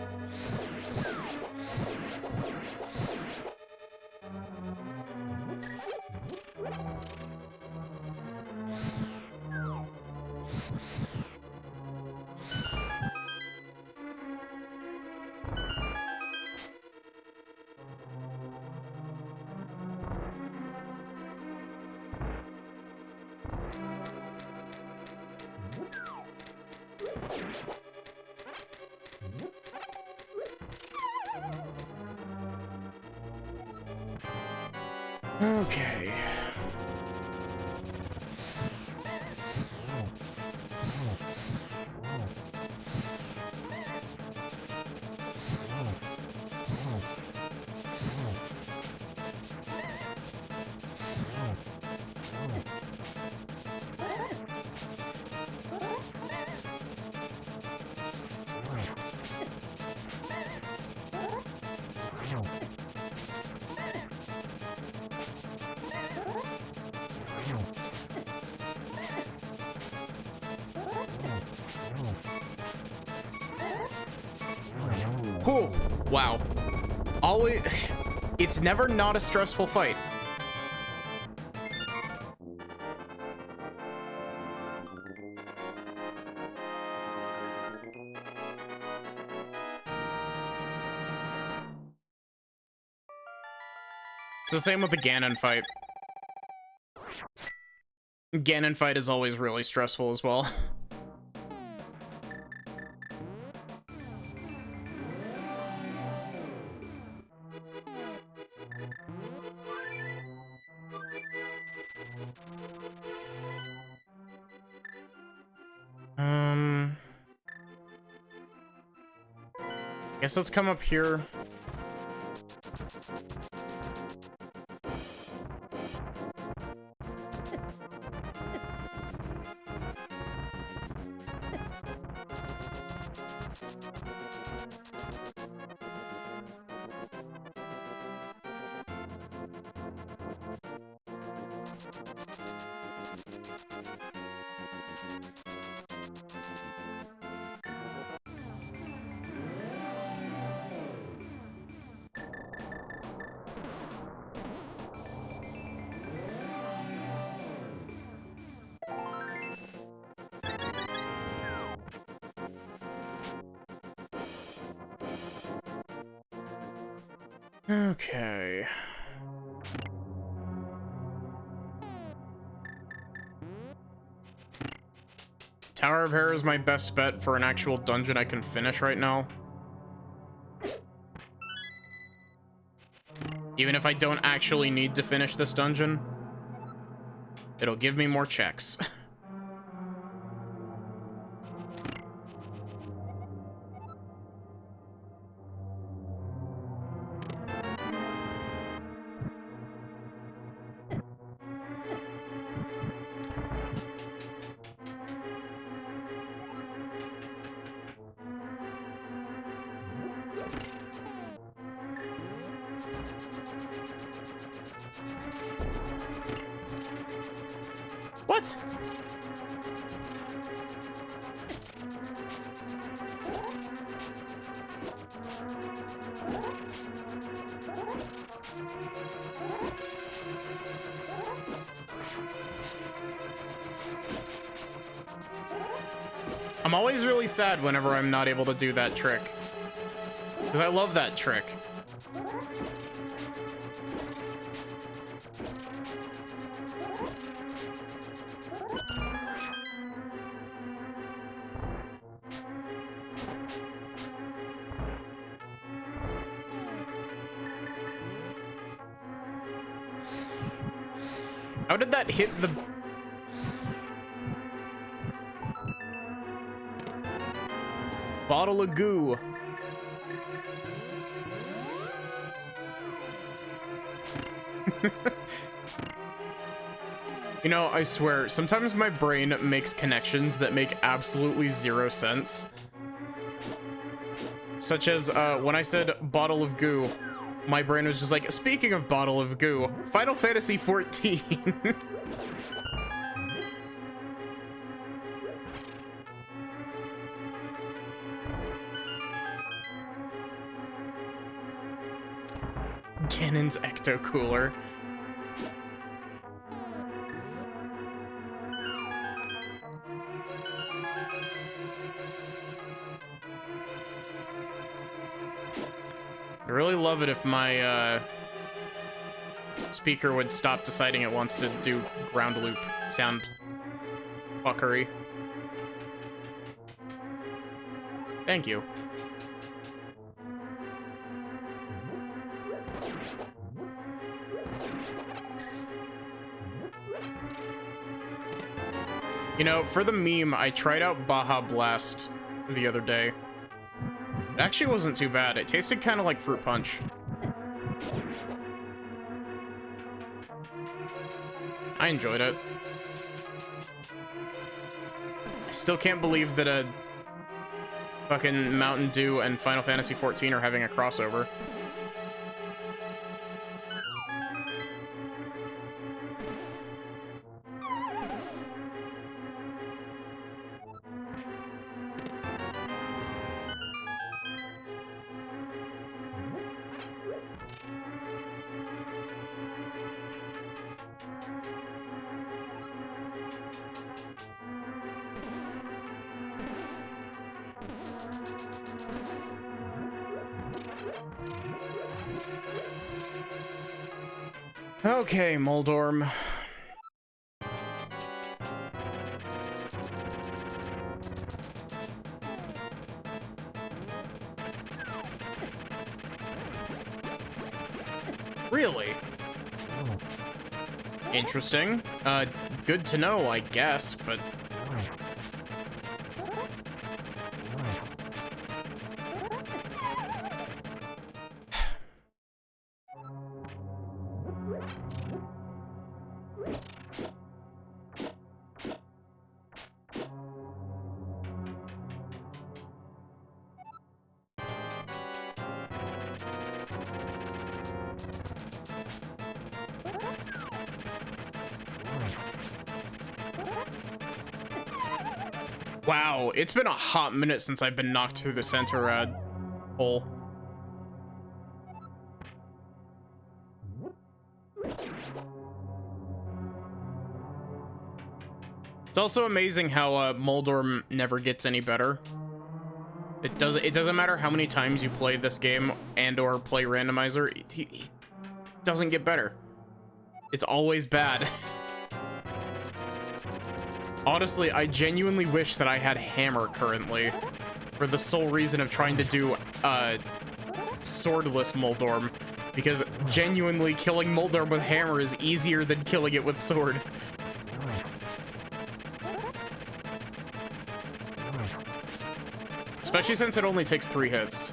Okay. Cool. Wow. Always, it's never not a stressful fight. It's the same with the Ganon fight. Ganon fight is always really stressful as well. Guess let's come up here. Okay. Tower of Hair is my best bet for an actual dungeon I can finish right now. Even if I don't actually need to finish this dungeon, it'll give me more checks. What? I'm always really sad whenever I'm not able to do that trick, because I love that trick. How did that hit the... bottle of goo? You know, I swear, sometimes my brain makes connections that make absolutely zero sense. Such as, when I said bottle of goo, my brain was just like, speaking of bottle of goo, Final Fantasy XIV. Ganon's Ecto Cooler. I really love it if my speaker would stop deciding it wants to do ground loop sound fuckery. Thank you. You know, for the meme, I tried out Baja Blast the other day. It actually wasn't too bad. It tasted kind of like fruit punch. I enjoyed it. I still can't believe that a fucking Mountain Dew and Final Fantasy XIV are having a crossover. Okay, Moldorm. Really? Interesting. Good to know, I guess, but... Wow, it's been a hot minute since I've been knocked through the center hole. It's also amazing how Moldorm never gets any better. It doesn't matter how many times you play this game and or play randomizer, he doesn't get better. It's always bad. Honestly, I genuinely wish that I had Hammer currently, for the sole reason of trying to do swordless Moldorm, because genuinely killing Moldorm with Hammer is easier than killing it with sword. Especially since it only takes 3 hits.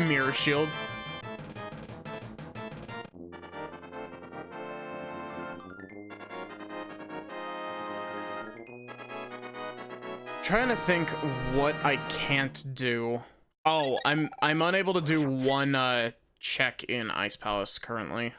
Mirror shield. Trying to think what I can't do. Oh, I'm unable to do one check in Ice Palace currently.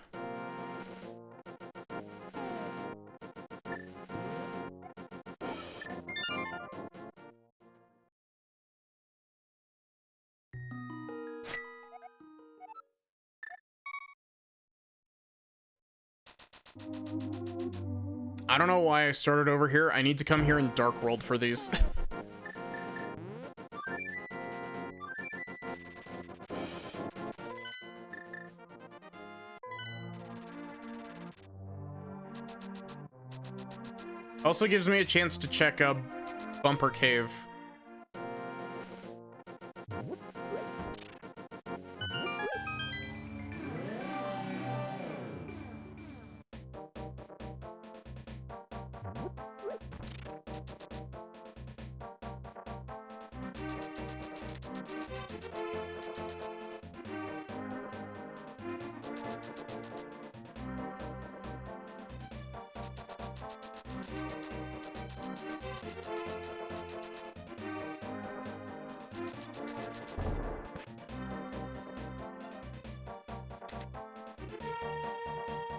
I don't know why I started over here. I need to come here in Dark World for these. Also gives me a chance to check a Bumper Cave.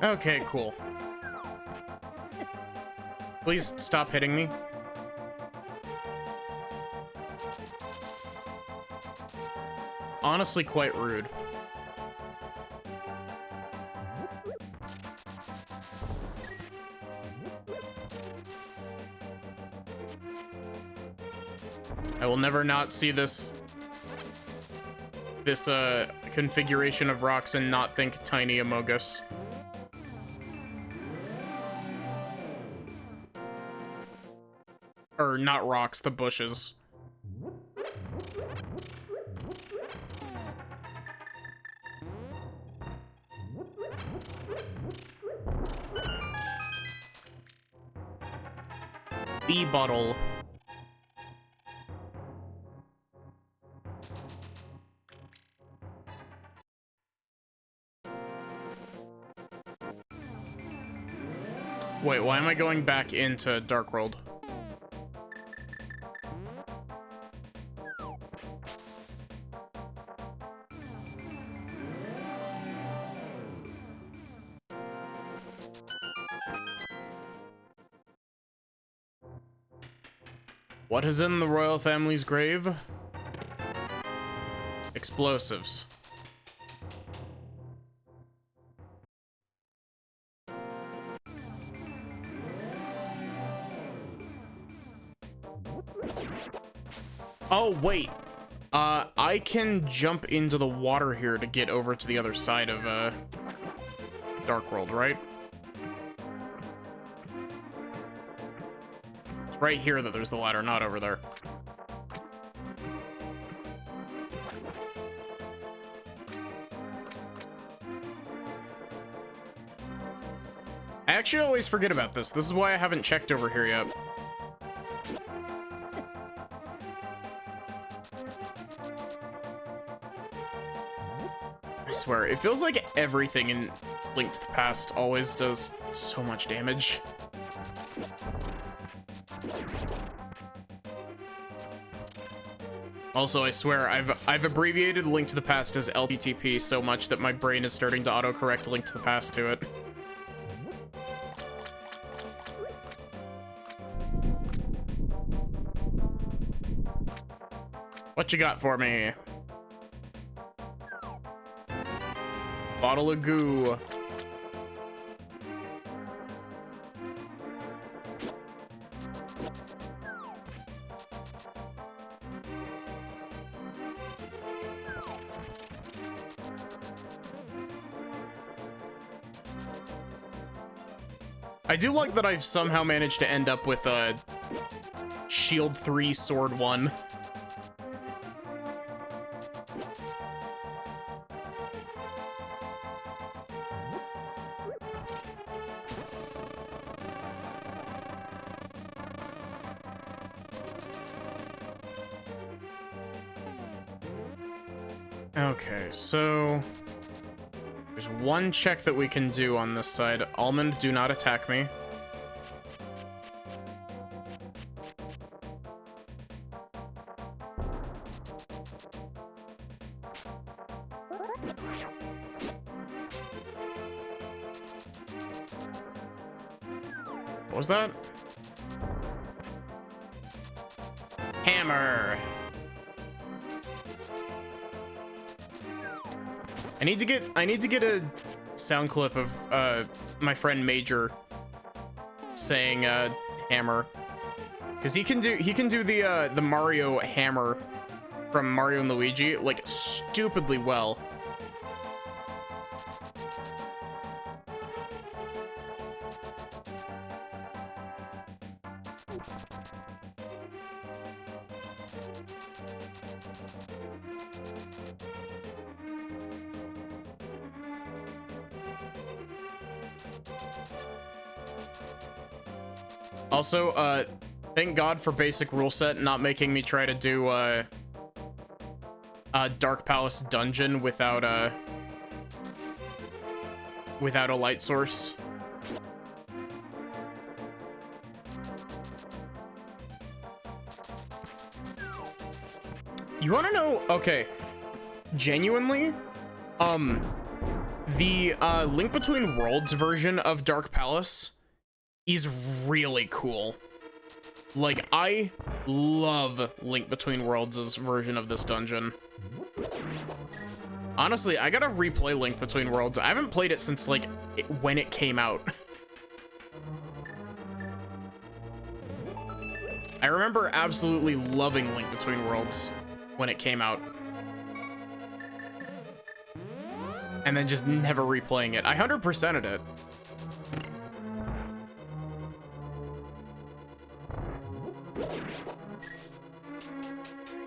Okay, cool. Please stop hitting me. Honestly, quite rude. I will never not see this configuration of rocks and not think Tiny Amogus. Or not rocks, the bushes. Bee bottle. Wait, why am I going back into Dark World? What is in the royal family's grave? Explosives. Oh, wait. I can jump into the water here to get over to the other side of, Dark World, right? It's right here that there's the ladder, not over there. I actually always forget about this. This is why I haven't checked over here yet. I swear, it feels like everything in Link to the Past always does so much damage. Also, I swear, I've abbreviated Link to the Past as LTTP so much that my brain is starting to autocorrect Link to the Past to it. What you got for me? Bottle of goo. I do like that I've somehow managed to end up with a Shield 3 Sword 1. Okay, so there's one check that we can do on this side. Almond, do not attack me. What was that? Hammer. I need to get a sound clip of my friend Major saying hammer, because he can do the Mario hammer from Mario and Luigi like stupidly well. Also, thank God for basic rule set not making me try to do Dark Palace dungeon without a light source. You want to know? Okay, genuinely, the Link Between Worlds version of Dark Palace is really cool. Like, I love Link Between Worlds' version of this dungeon. Honestly, I gotta replay Link Between Worlds. I haven't played it since, like, when it came out. I remember absolutely loving Link Between Worlds when it came out. And then just never replaying it. I 100%ed it.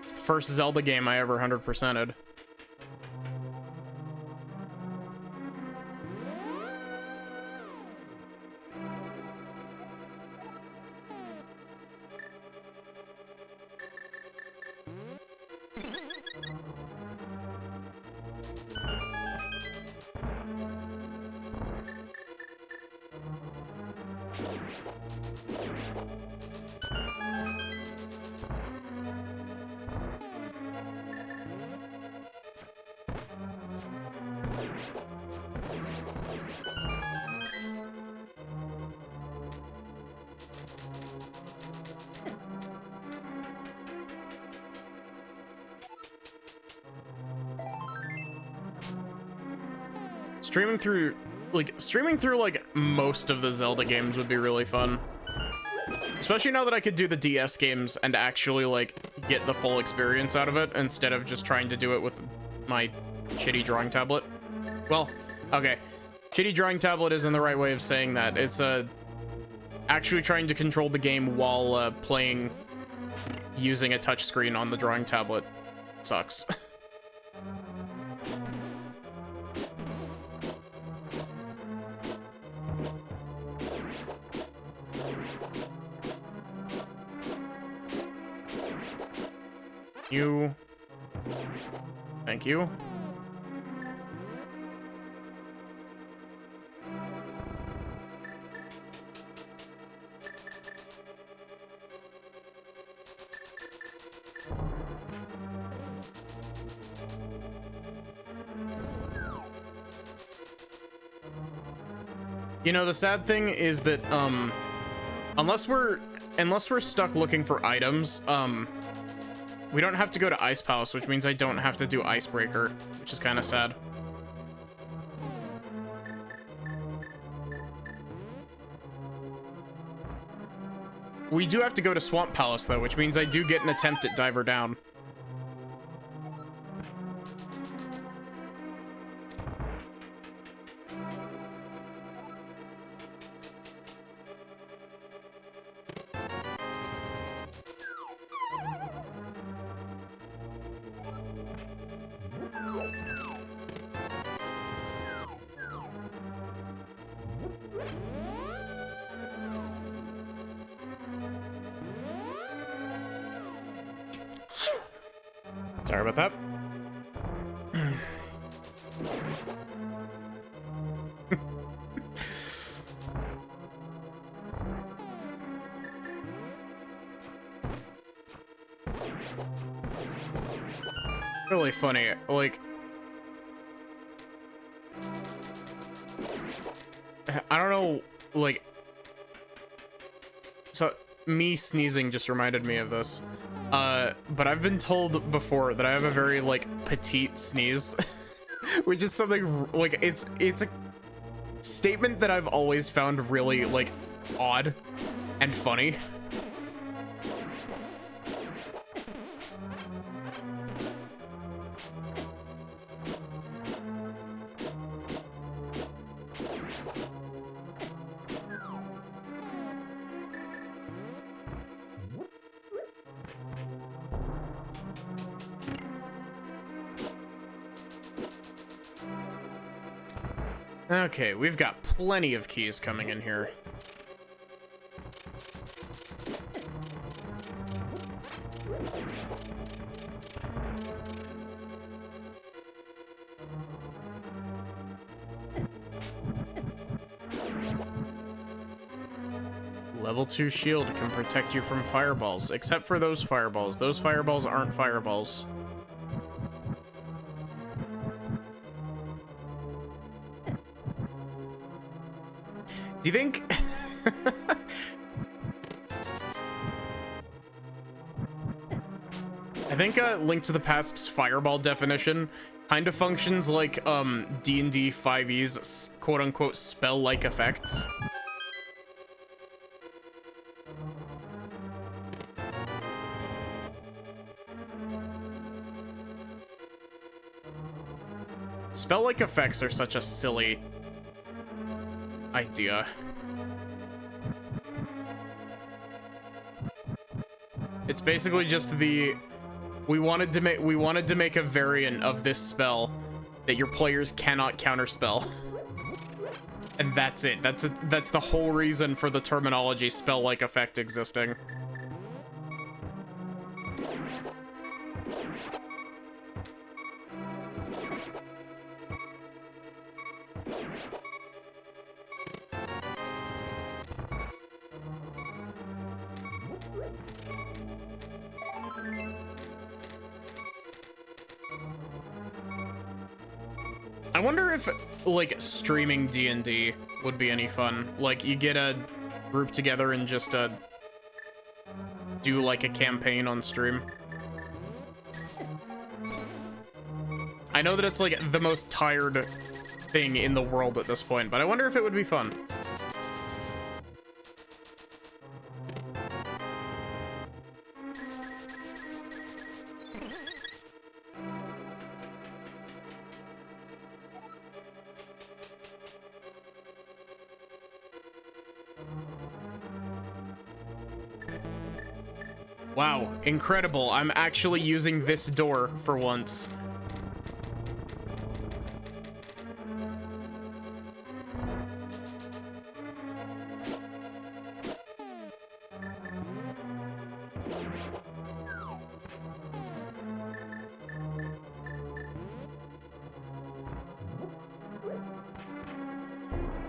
It's the first Zelda game I ever 100%ed. Streaming through like most of the Zelda games would be really fun. Especially now that I could do the DS games and actually like get the full experience out of it instead of just trying to do it with my shitty drawing tablet. Well, okay. Shitty drawing tablet isn't the right way of saying that. It's actually trying to control the game while playing using a touchscreen on the drawing tablet sucks. You. Thank you. You know, the sad thing is that, unless we're stuck looking for items, we don't have to go to Ice Palace, which means I don't have to do Icebreaker, which is kind of sad. We do have to go to Swamp Palace, though, which means I do get an attempt at Diver Down. Sorry about that. Really funny, like, I don't know, like, so me sneezing just reminded me of this. But I've been told before that I have a very, like, petite sneeze, which is something, like, it's a statement that I've always found really, like, odd and funny. Okay, we've got plenty of keys coming in here. Level 2 shield can protect you from fireballs, except for those fireballs. Those fireballs aren't fireballs. Do you think... I think Link to the Past's fireball definition kind of functions like D&D 5e's quote-unquote spell-like effects. Spell-like effects are such a silly idea. It's basically just the we wanted to make a variant of this spell that your players cannot counterspell. And that's it. That's the whole reason for the terminology spell-like effect existing. I wonder if, like, streaming D&D would be any fun. Like, you get a group together and just, do, like, a campaign on stream. I know that it's, like, the most tired thing in the world at this point, but I wonder if it would be fun. Wow, incredible. I'm actually using this door for once.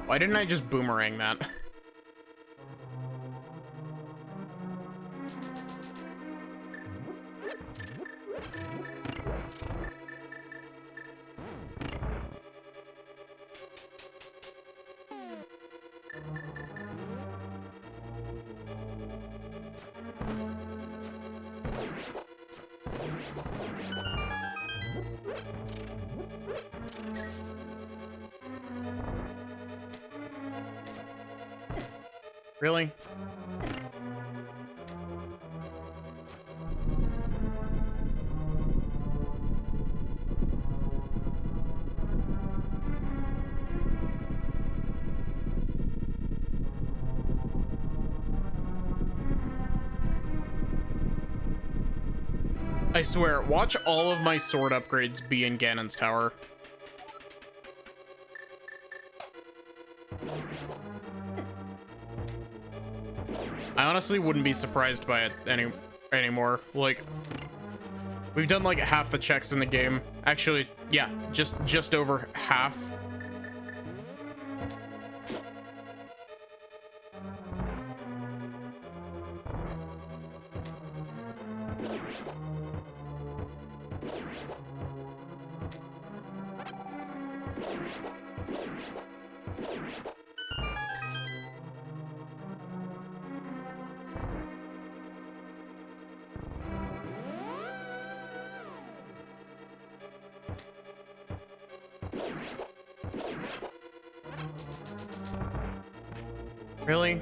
Why didn't I just boomerang that? Really? I swear, watch all of my sword upgrades be in Ganon's tower. I honestly wouldn't be surprised by it anymore. Like, we've done like half the checks in the game. Actually, yeah, just over half. Really?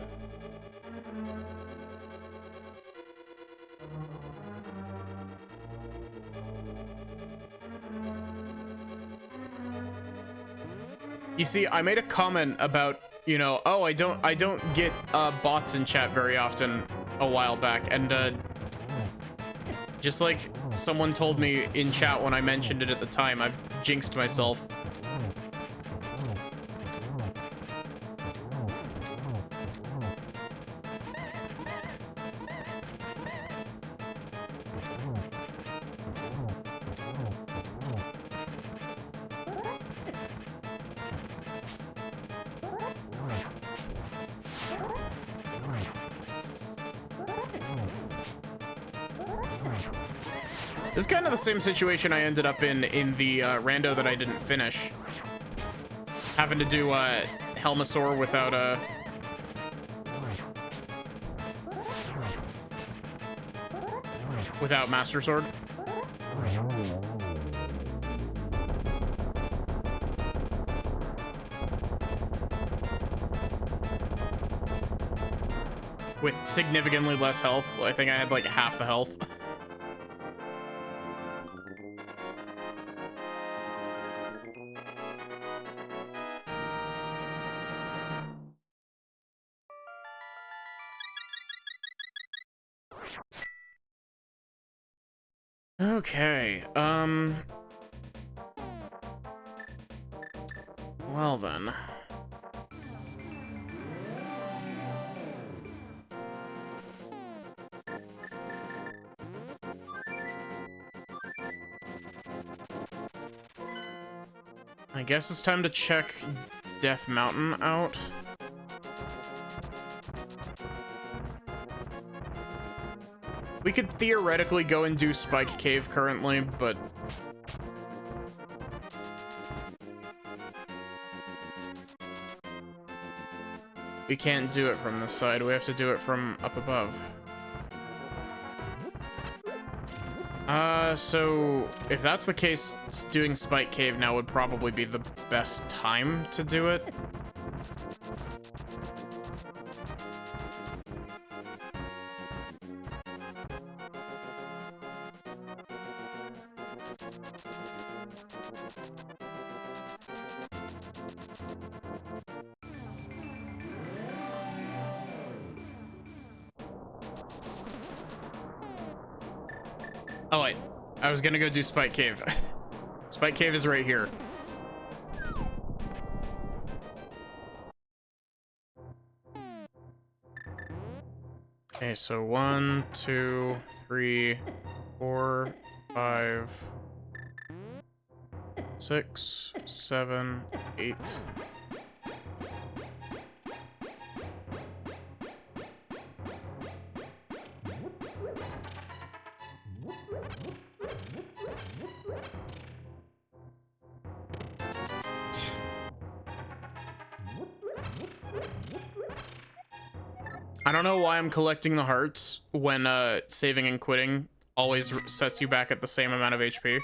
You see, I made a comment about, you know, oh, I don't get bots in chat very often a while back, and just like someone told me in chat when I mentioned it at the time, I've jinxed myself. This is kind of the same situation I ended up in the rando that I didn't finish. Having to do Helmasaur without a... without Master Sword. With significantly less health. I think I had like half the health. Okay, well then. I guess it's time to check Death Mountain out. We could theoretically go and do Spike Cave currently, but... we can't do it from this side, we have to do it from up above. So if that's the case, doing Spike Cave now would probably be the best time to do it. Oh wait, I was gonna go do Spike Cave. Spike Cave is right here. Okay, so 1, 2, 3, 4, 5, 6, 7, 8. I don't know why I'm collecting the hearts when saving and quitting always sets you back at the same amount of HP.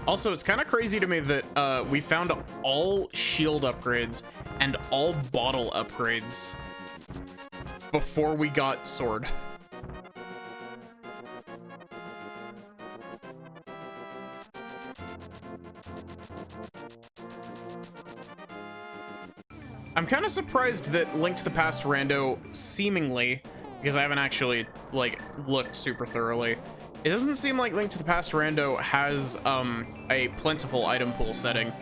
Also, it's kind of crazy to me that we found all shield upgrades and all bottle upgrades before we got sword. I'm kind of surprised that Link to the Past Rando seemingly, because I haven't actually like looked super thoroughly, it doesn't seem like Link to the Past Rando has a plentiful item pool setting.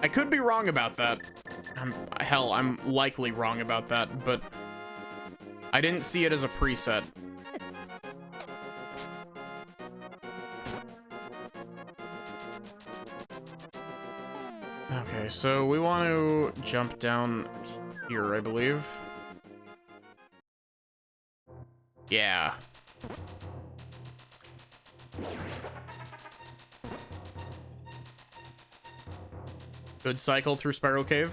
I could be wrong about that. Hell, I'm likely wrong about that, but I didn't see it as a preset. Okay, so we want to jump down here, I believe. Yeah. Good cycle through Spiral Cave.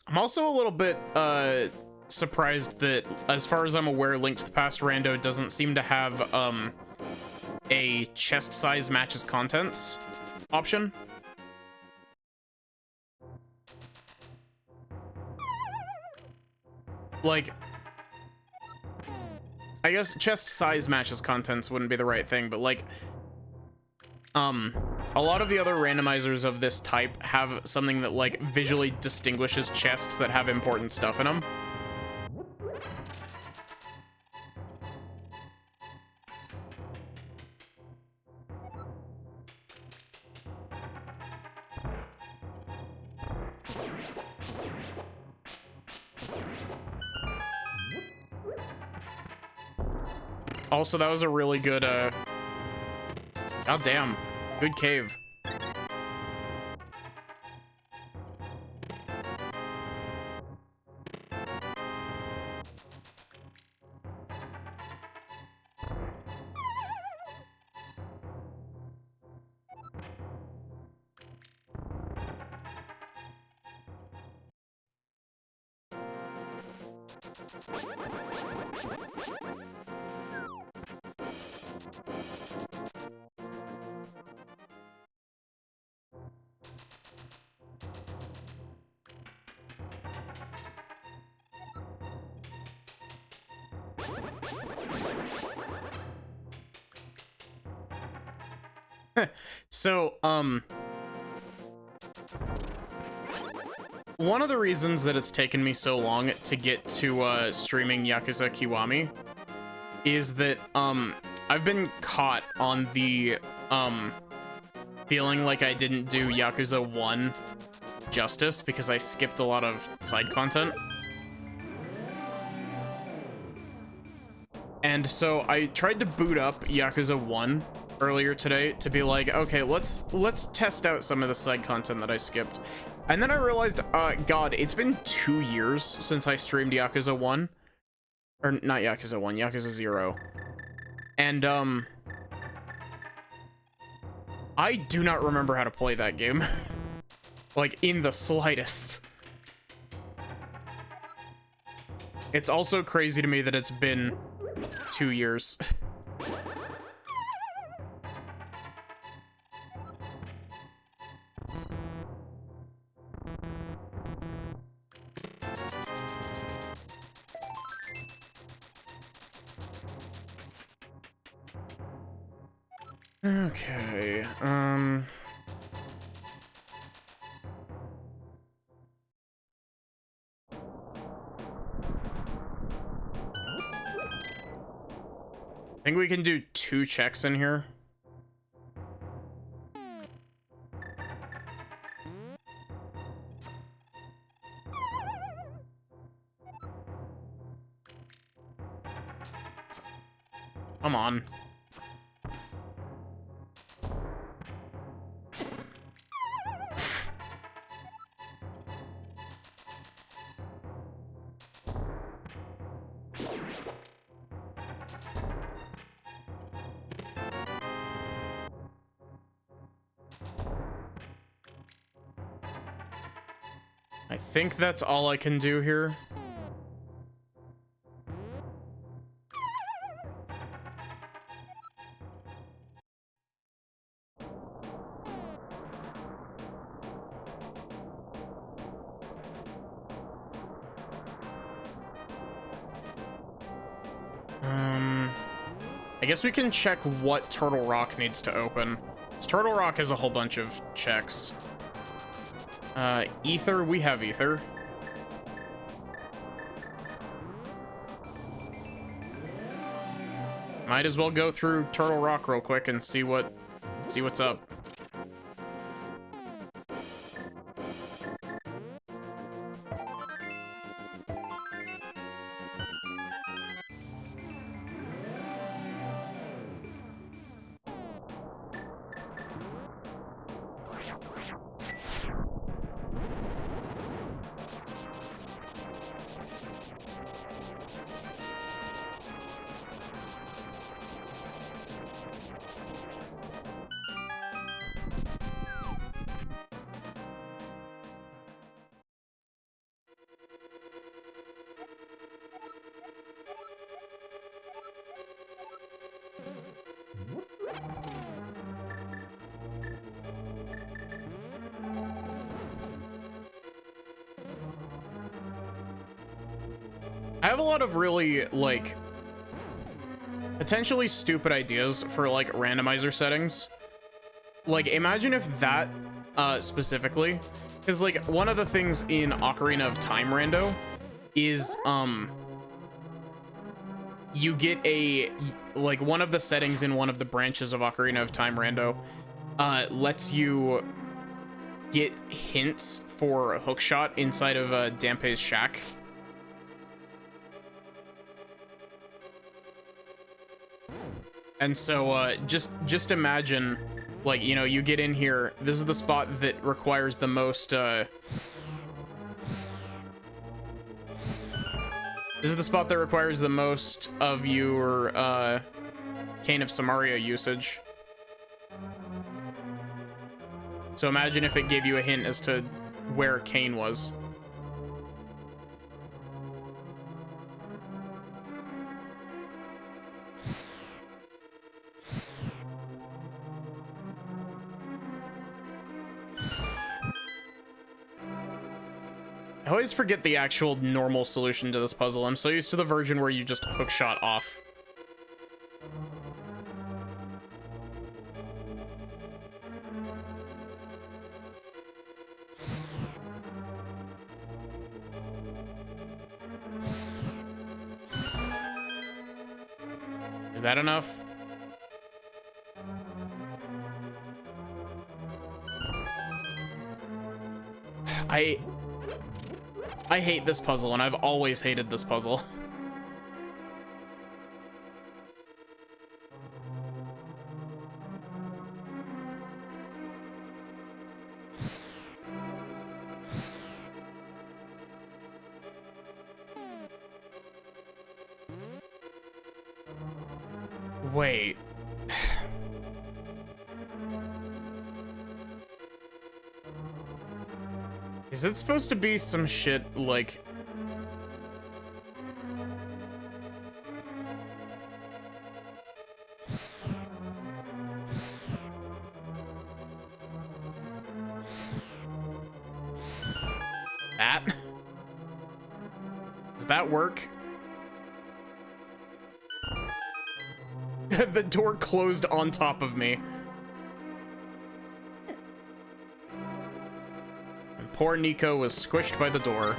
I'm also a little bit surprised that, as far as I'm aware, Link to the Past Rando doesn't seem to have a chest size matches contents option. Like, I guess chest size matches contents wouldn't be the right thing, but like, a lot of the other randomizers of this type have something that like visually distinguishes chests that have important stuff in them. Also, that was a really good, god damn, good cave. So, one of the reasons that it's taken me so long to get to, streaming Yakuza Kiwami is that, I've been caught on the, feeling like I didn't do Yakuza 1 justice because I skipped a lot of side content. And so I tried to boot up Yakuza 1 earlier today to be like, okay, let's test out some of the side content that I skipped. And then I realized, God, it's been 2 years since I streamed Yakuza 1. Or not Yakuza 1, Yakuza 0. And, I do not remember how to play that game. Like, in the slightest. It's also crazy to me that it's been 2 years. Okay, I think we can do 2 checks in here. Come on. I think that's all I can do here. I guess we can check what Turtle Rock needs to open. Turtle Rock has a whole bunch of checks. Ether, we have Ether. Might as well go through Turtle Rock real quick and see what's up. I have a lot of really, like, potentially stupid ideas for, like, randomizer settings. Like, imagine if that, specifically, because, like, one of the things in Ocarina of Time Rando is, you get a, like, one of the settings in one of the branches of Ocarina of Time Rando, lets you get hints for hookshot inside of, Dampé's shack. And so, just imagine, like, you know, you get in here, this is the spot that requires the most, this is the spot that requires the most of your, Cane of Samaria usage. So imagine if it gave you a hint as to where Cane was. I always forget the actual normal solution to this puzzle. I'm so used to the version where you just hookshot off. Is that enough? I hate this puzzle, and I've always hated this puzzle. Wait. Is it supposed to be some shit like... that? Does that work? The door closed on top of me. And poor Nico was squished by the door.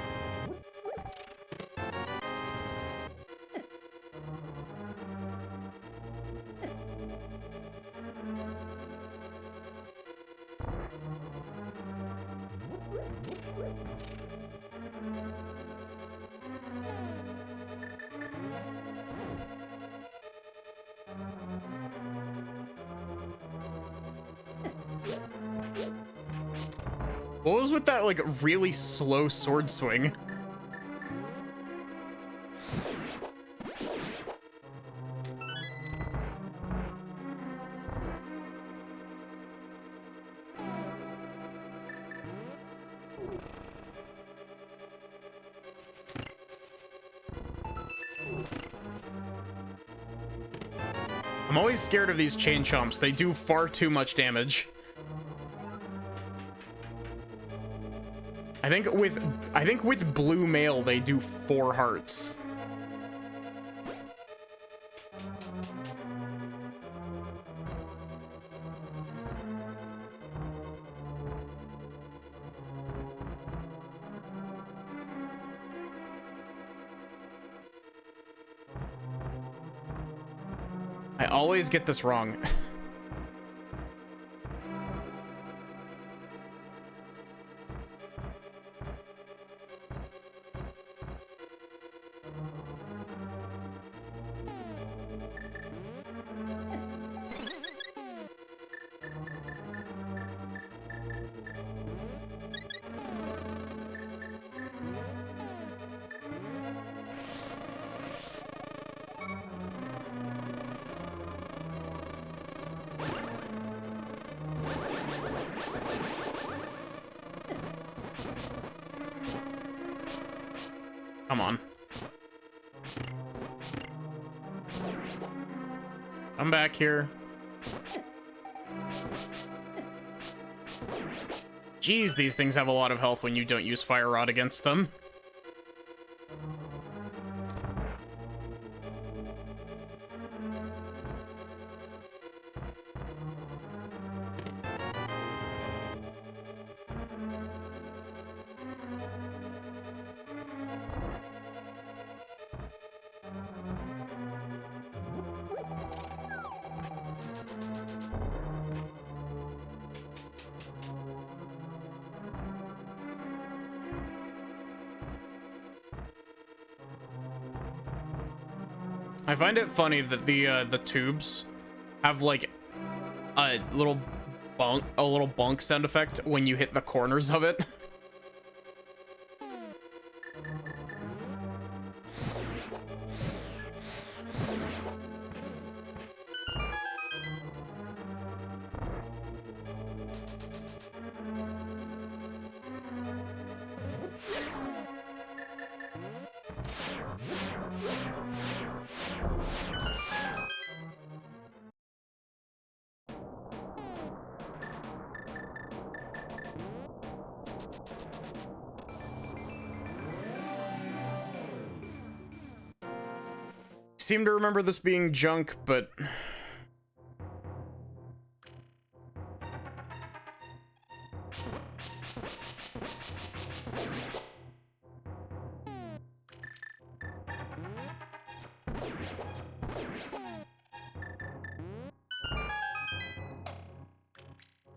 What was with that, like, really slow sword swing? I'm always scared of these chain chomps. They do far too much damage. I think with blue mail they do 4 hearts. I always get this wrong. Come on. I'm back here. Jeez, these things have a lot of health when you don't use Fire Rod against them. I find it funny that the tubes have like a little bonk sound effect when you hit the corners of it. Seem to remember this being junk, but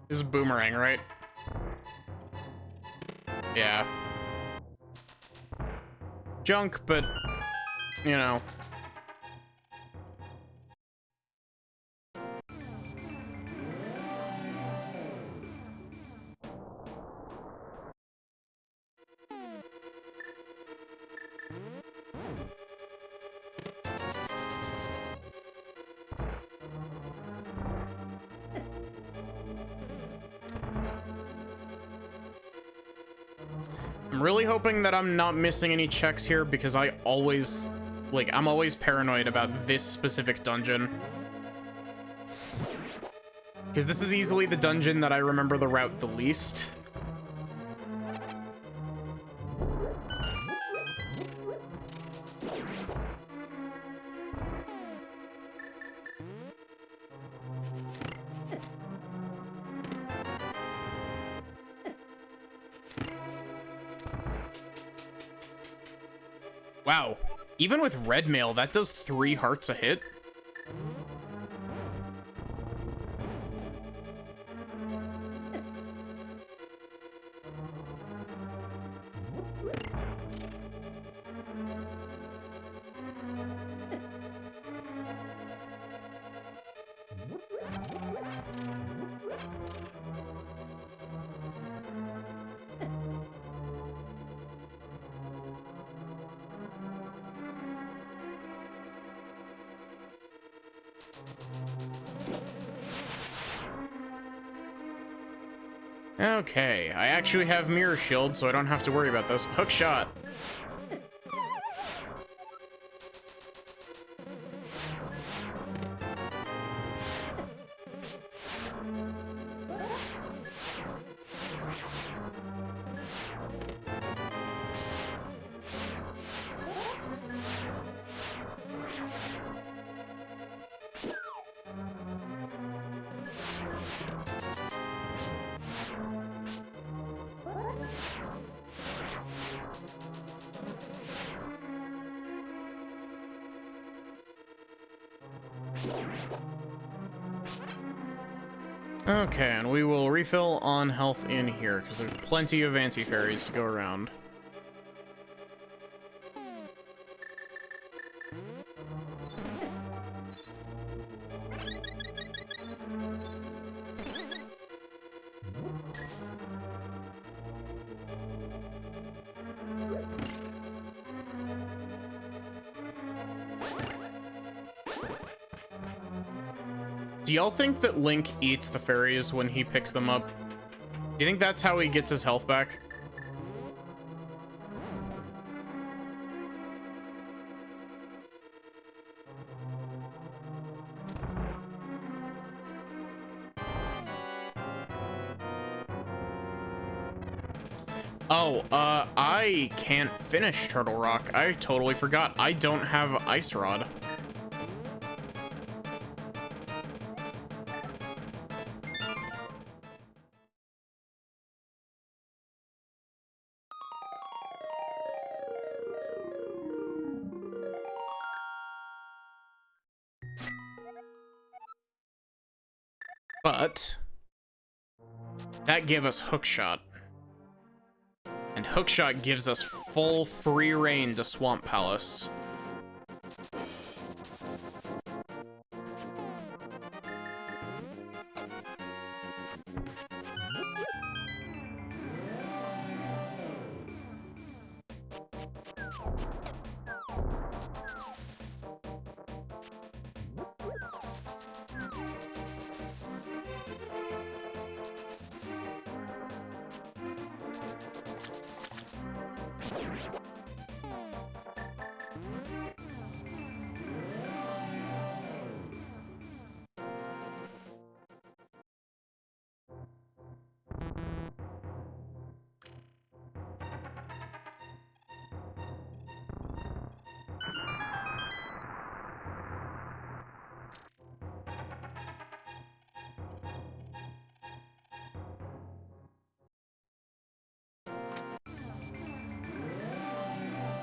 this is Boomerang, right? Yeah. Junk, but you know. I'm really hoping that I'm not missing any checks here because I'm always paranoid about this specific dungeon. Because this is easily the dungeon that I remember the route the least. Wow, even with red mail, that does 3 hearts a hit. Okay, I actually have mirror shield, so I don't have to worry about this. Hook shot. Okay, and we will refill on health in here, because there's plenty of anti-fairies to go around. Do y'all think that Link eats the fairies when he picks them up? Do you think that's how he gets his health back? Oh, I can't finish Turtle Rock. I totally forgot. I don't have Ice Rod. But that gave us Hookshot. And Hookshot gives us full free reign to Swamp Palace.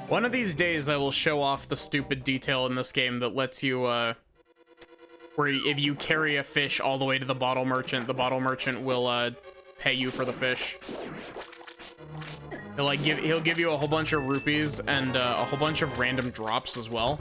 One of these days I will show off the stupid detail in this game that lets you, where if you carry a fish all the way to the bottle merchant will, pay you for the fish. He'll give you a whole bunch of rupees and, a whole bunch of random drops as well.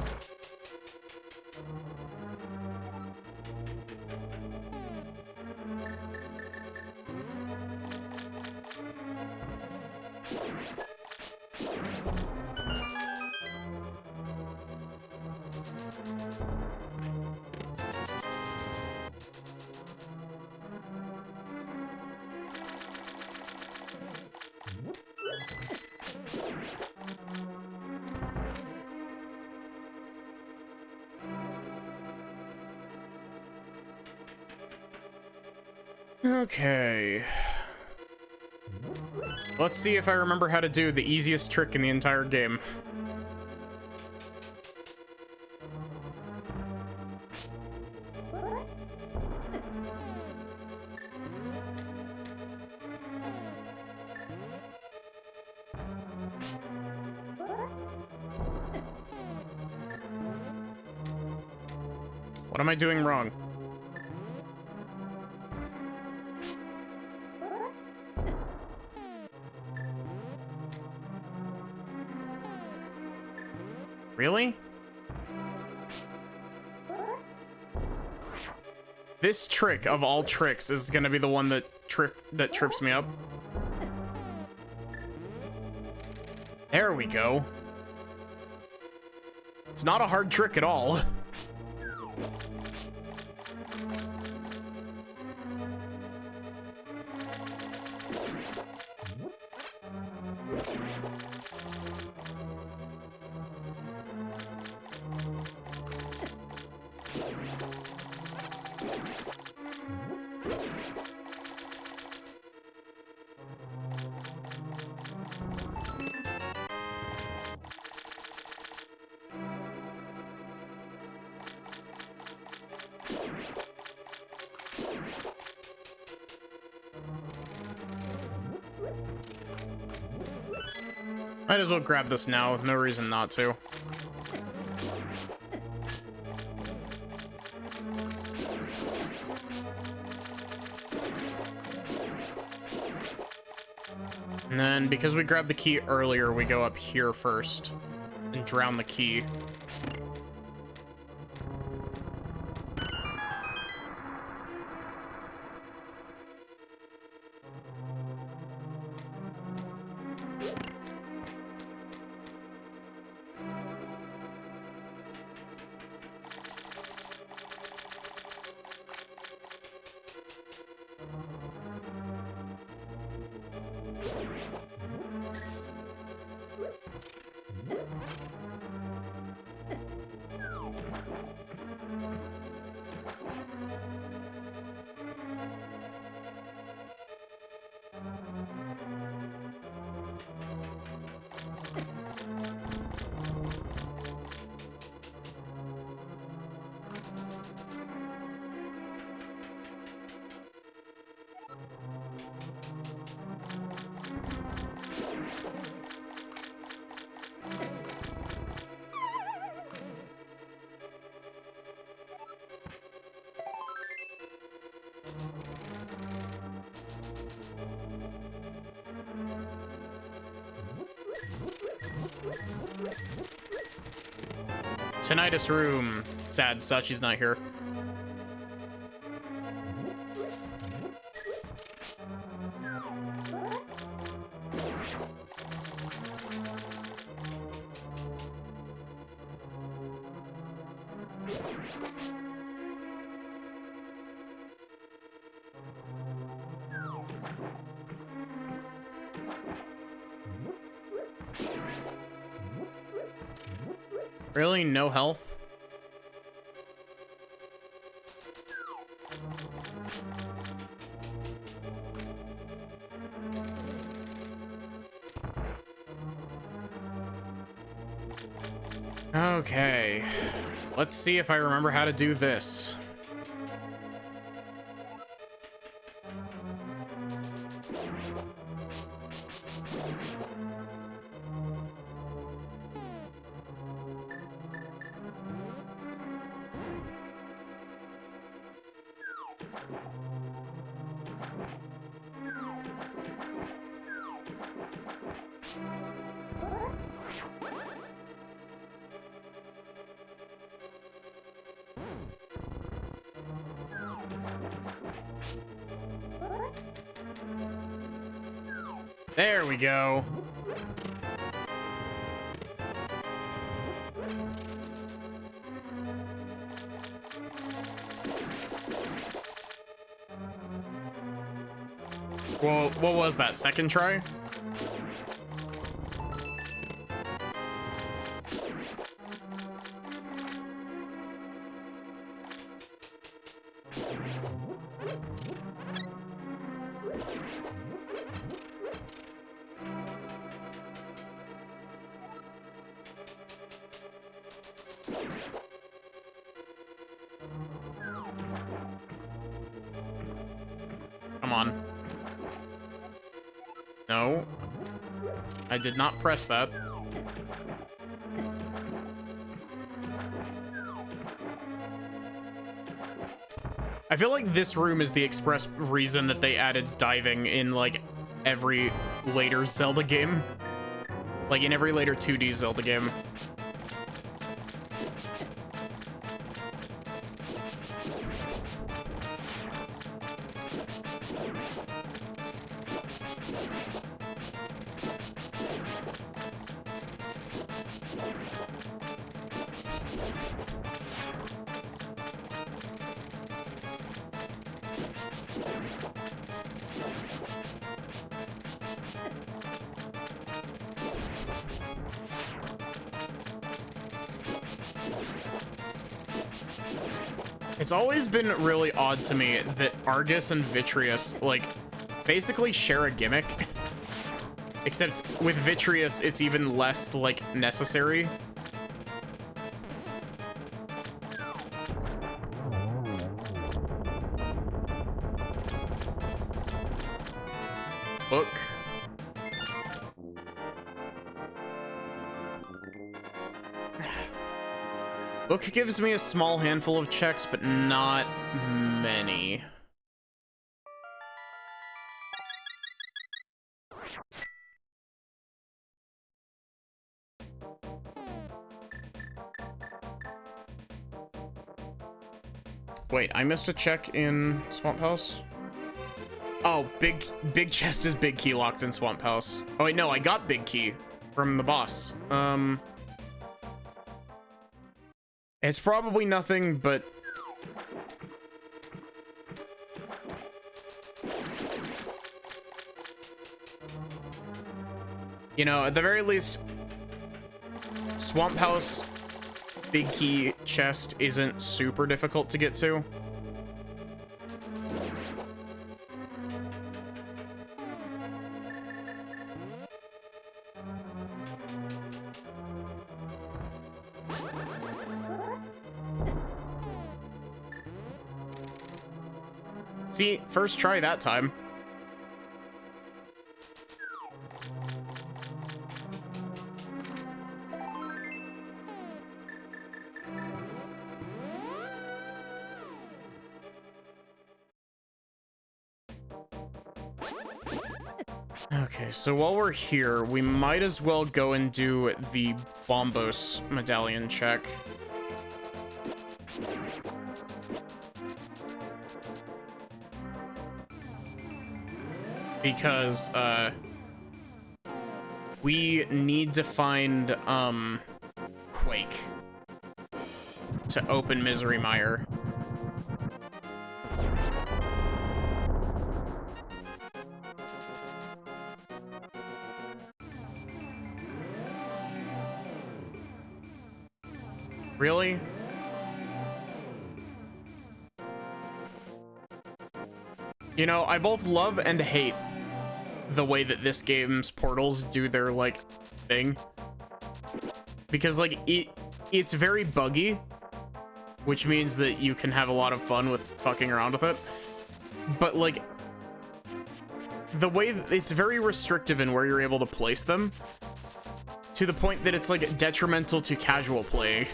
Okay. Let's see if I remember how to do the easiest trick in the entire game. What am I doing wrong? Really? This trick of all tricks is gonna be the one that trips me up. There we go. It's not a hard trick at all. Might as well grab this now, no reason not to. And then, because we grabbed the key earlier, we go up here first and drown the key. Tinnitus room. Sad, Sachi's not here. Really? No health? Okay. Let's see if I remember how to do this. There we go. Well, what was that, second try? Come on. No. I did not press that. I feel like this room is the express reason that they added diving in, like, every later Zelda game. Like, in every later 2D Zelda game. It's always been really odd to me that Argus and Vitreous, like, basically share a gimmick. Except with Vitreous, it's even less, like, necessary. Book. Book gives me a small handful of checks, but not many. Wait, I missed a check in Swamp House? Oh, big chest is big key locked in Swamp House. Oh wait, no, I got big key from the boss. It's probably nothing, but you know, at the very least, Swamp House big key chest isn't super difficult to get to. See, first try that time. Okay, so while we're here, we might as well go and do the Bombos medallion check. Because, we need to find, Quake to open Misery Mire. Really? You know, I both love and hate the way that this game's portals do their, like, thing. Because, like, it's very buggy, which means that you can have a lot of fun with fucking around with it. But, like, the way it's very restrictive in where you're able to place them, to the point that it's, like, detrimental to casual play.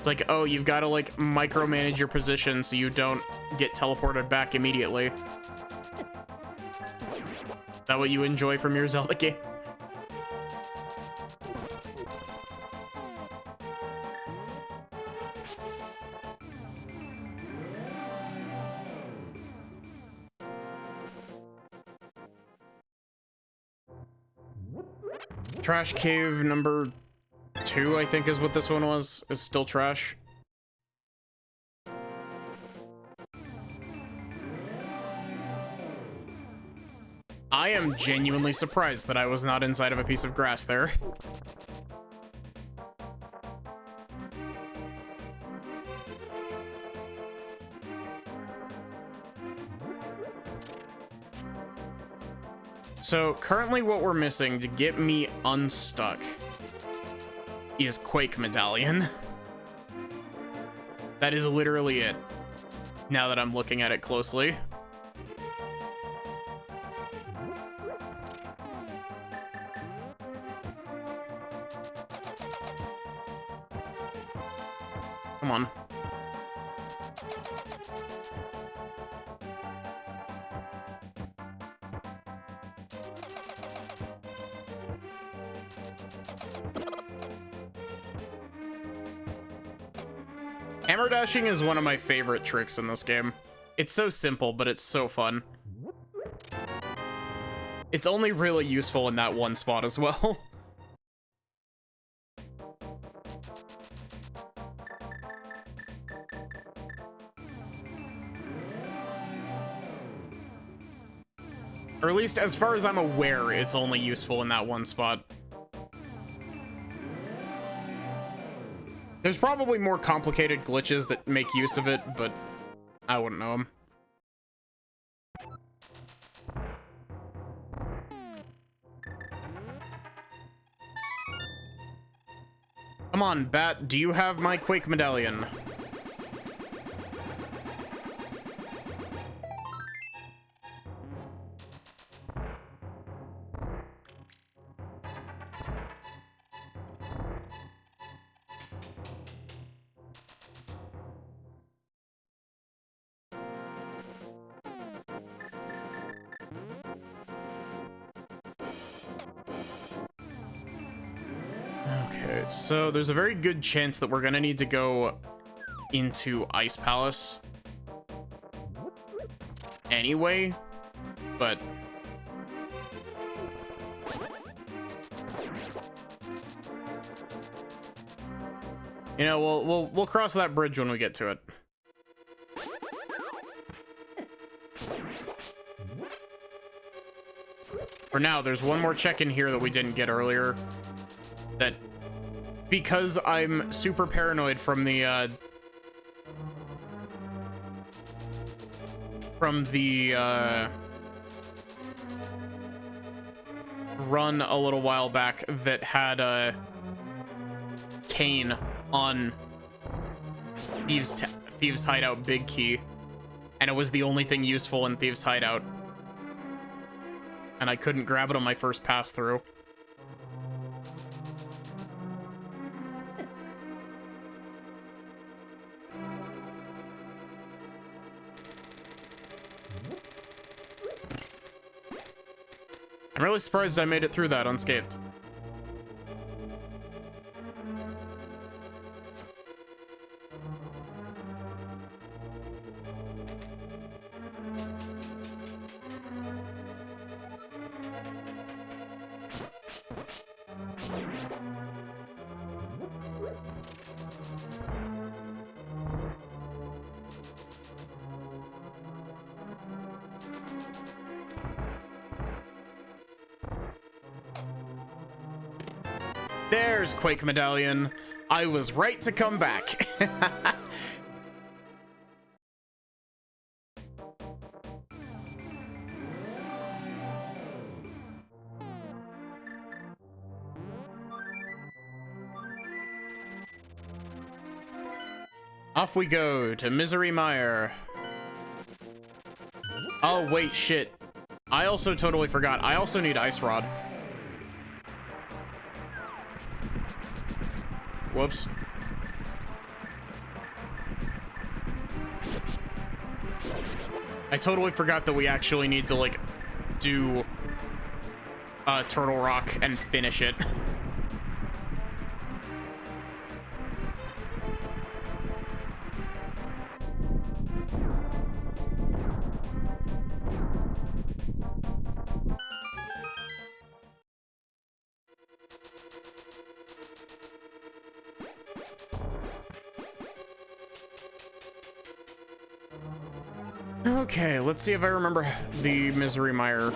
Like, oh, you've got to, like, micromanage your position so you don't get teleported back immediately. Is that what you enjoy from your Zelda game? Trash cave number 2, I think is what this one was, is still trash. I am genuinely surprised that I was not inside of a piece of grass there. So currently what we're missing to get me unstuck is Quake Medallion. That is literally it, now that I'm looking at it closely. Come on. Hammer dashing is one of my favorite tricks in this game. It's so simple, but it's so fun. It's only really useful in that one spot as well. Or at least, as far as I'm aware, it's only useful in that one spot. There's probably more complicated glitches that make use of it, but I wouldn't know them. Come on, Bat, do you have my Quake medallion? Okay, so there's a very good chance that we're gonna need to go into Ice Palace anyway, but you know, we'll cross that bridge when we get to it. For now, there's one more check-in here that we didn't get earlier. That, because I'm super paranoid from the run a little while back that had Kane on Thieves Hideout Big Key, and it was the only thing useful in Thieves Hideout, and I couldn't grab it on my first pass through. I'm really surprised I made it through that unscathed. There's Quake Medallion. I was right to come back. Off we go to Misery Mire. Oh, wait, shit. I also totally forgot. I also need Ice Rod. Whoops. I totally forgot that we actually need to, like, do Turtle Rock and finish it. Okay, let's see if I remember the Misery Mire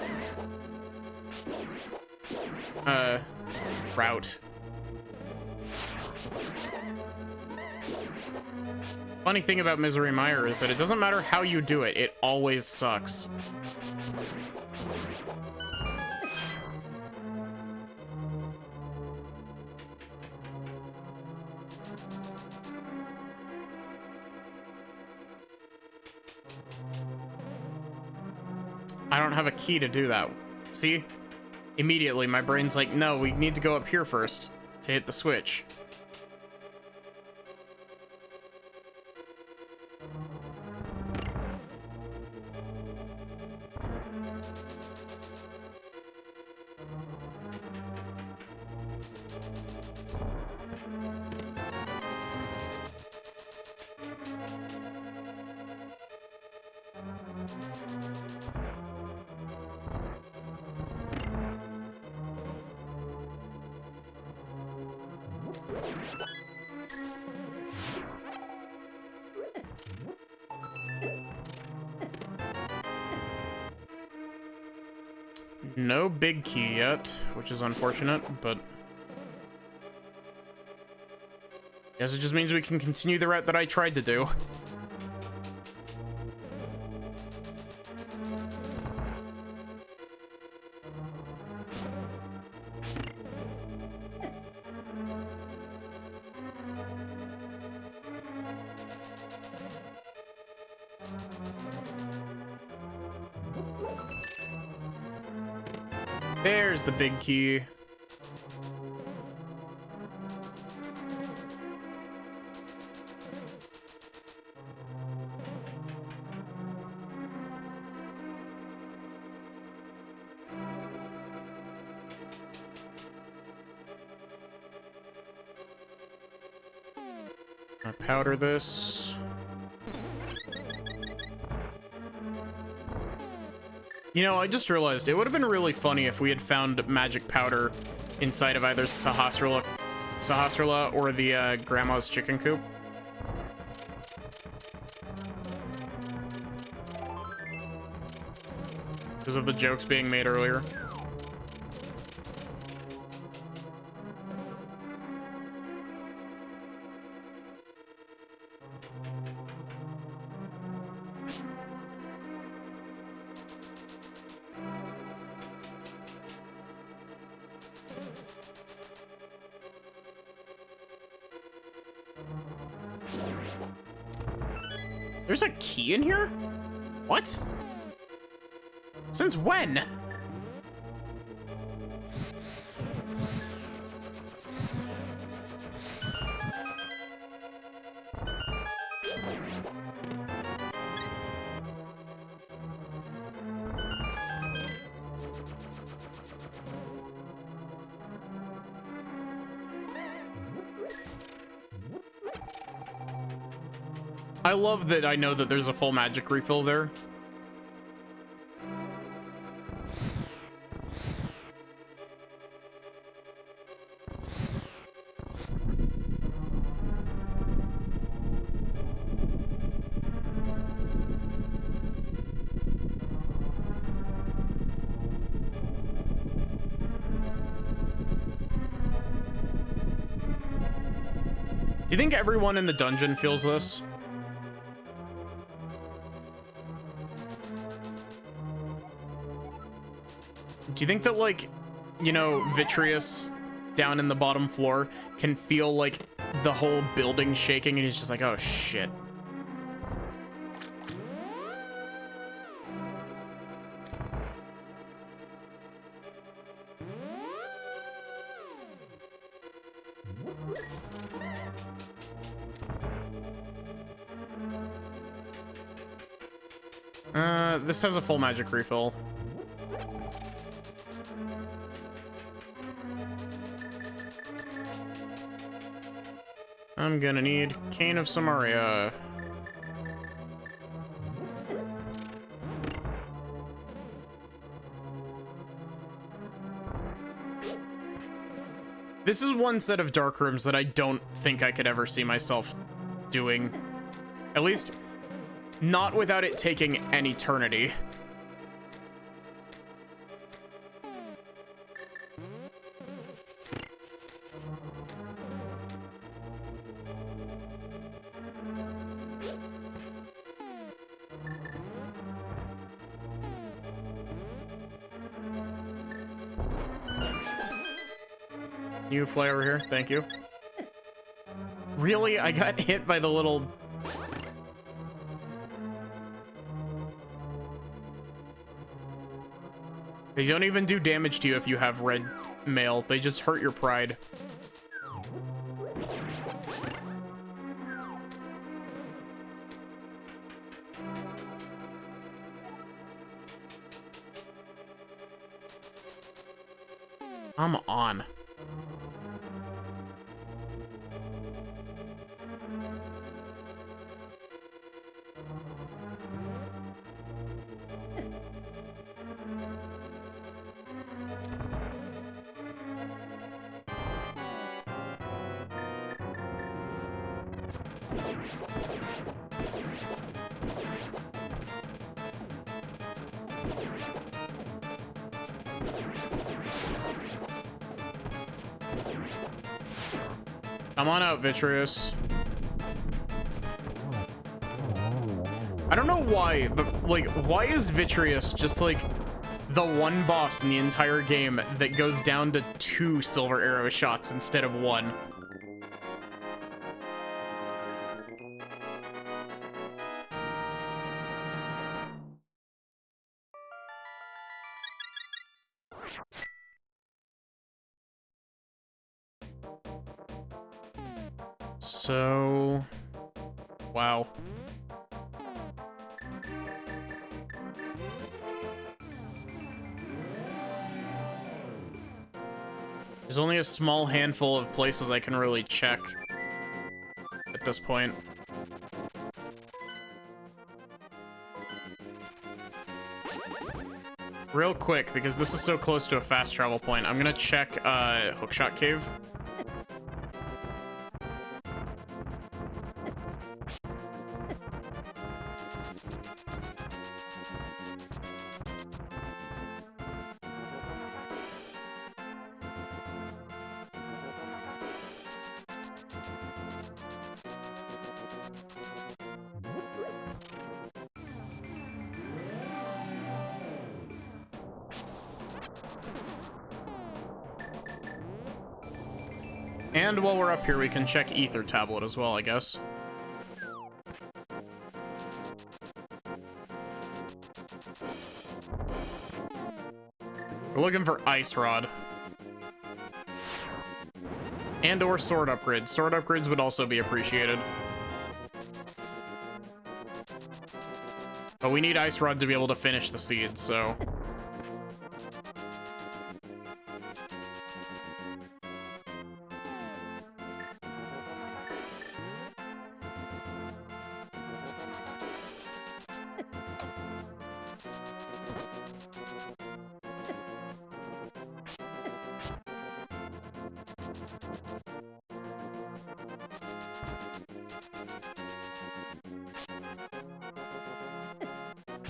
route. Funny thing about Misery Mire is that it doesn't matter how you do it, it always sucks. I don't have a key to do that. See? Immediately, my brain's like, no, we need to go up here first to hit the switch. No big key yet, which is unfortunate, but Guess it just means we can continue the route that I tried to do. There's the big key. I powder this. You know, I just realized it would have been really funny if we had found magic powder inside of either Sahasrahla or the grandma's chicken coop. Because of the jokes being made earlier. There's a key in here? What? Since when? I love that I know that there's a full magic refill there. Do you think everyone in the dungeon feels this? Do you think that, like, you know, Vitreous down in the bottom floor can feel, like, the whole building shaking and he's just like, oh, shit. This has a full magic refill. I'm gonna need Cane of Samaria. This is one set of dark rooms that I don't think I could ever see myself doing. At least, not without it taking an eternity. You fly over here, thank you. Really? I got hit by the little... They don't even do damage to you if you have red mail. They just hurt your pride. I'm on. Come on out, Vitreous. I don't know why, but, like, why is Vitreous just, like, the one boss in the entire game that goes down to 2 silver arrow shots instead of 1? So... wow. There's only a small handful of places I can really check at this point. Real quick, because this is so close to a fast travel point, I'm gonna check Hookshot Cave. And while we're up here, we can check Ether Tablet as well, I guess. We're looking for Ice Rod. And or sword upgrades. Sword upgrades would also be appreciated. But we need Ice Rod to be able to finish the seed, so...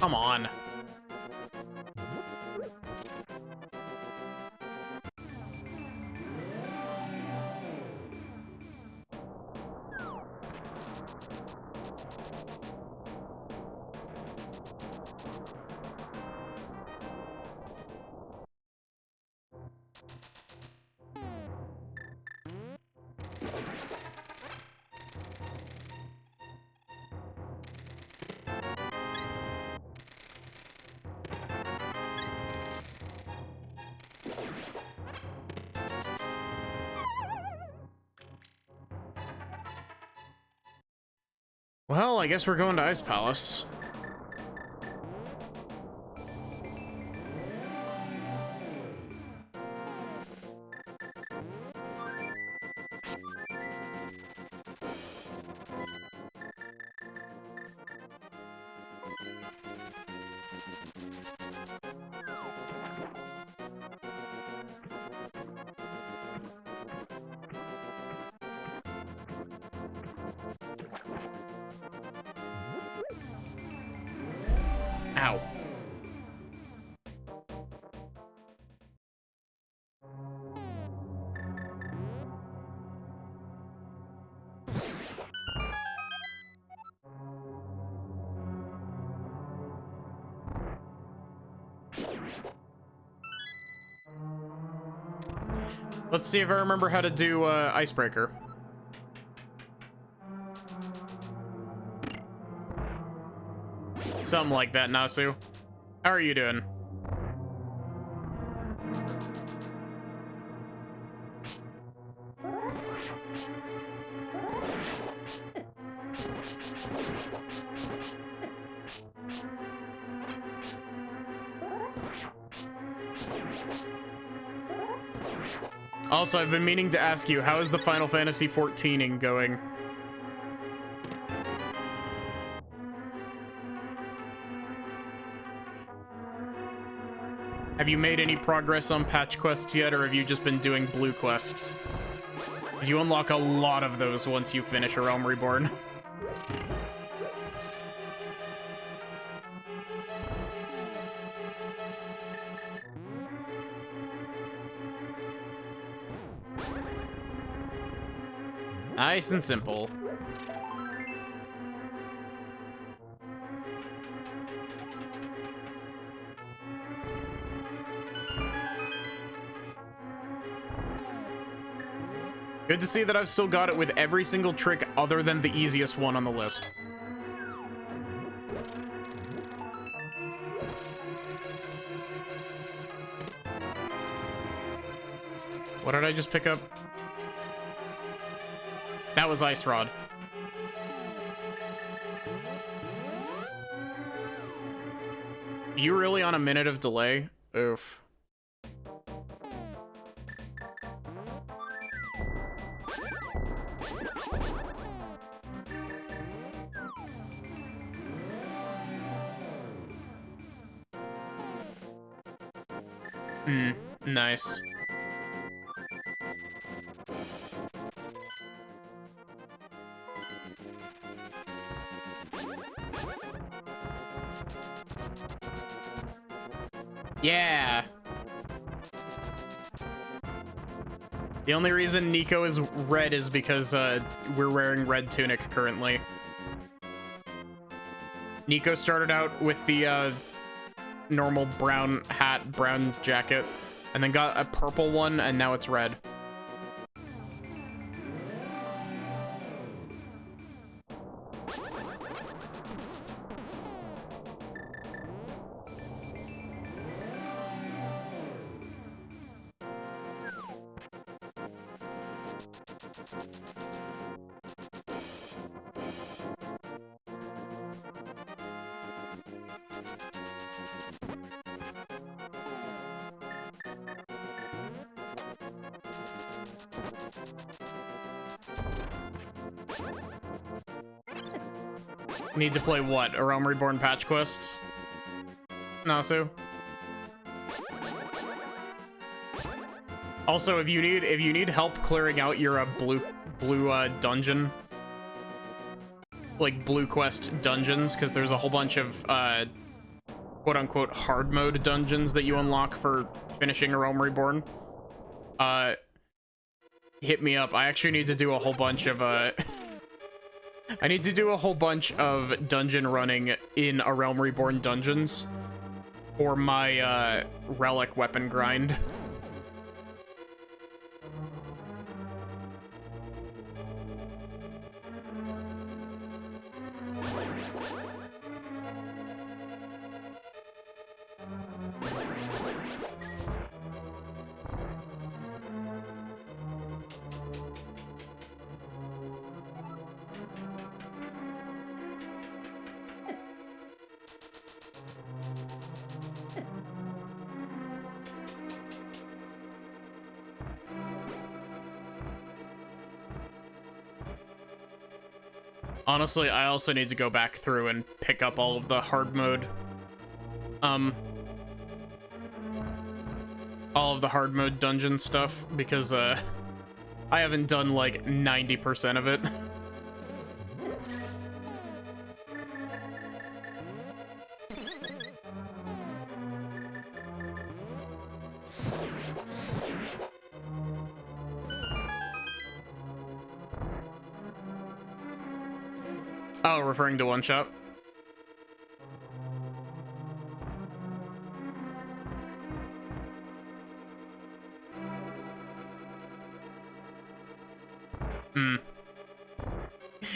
Come on. Well, I guess we're going to Ice Palace. Ow. Let's see if I remember how to do Icebreaker. Something like that, Nasu. How are you doing? Also, I've been meaning to ask you, how is the Final Fantasy XIV-ing going? Have you made any progress on patch quests yet, or have you just been doing blue quests? Because you unlock a lot of those once you finish A Realm Reborn. Nice and simple. Good to see that I've still got it with every single trick other than the easiest one on the list. What did I just pick up? That was Ice Rod. You really on a minute of delay? Oof. Nice. Yeah. The only reason Nico is red is because we're wearing red tunic currently. Nico started out with the normal brown hat, brown jacket, and then got a purple one, and now it's red. Need to play what? A Realm Reborn patch quests? Nasu? Also, if you need help clearing out your blue dungeon, like blue quest dungeons, because there's a whole bunch of quote unquote hard mode dungeons that you unlock for finishing a Realm Reborn. Hit me up. I actually need to do a whole bunch of I need to do a whole bunch of dungeon running in a Realm Reborn dungeons for my relic weapon grind. Honestly, I also need to go back through and pick up all of the hard mode. All of the hard mode dungeon stuff, because, I haven't done, like, 90% of it. Oh, referring to One Shot.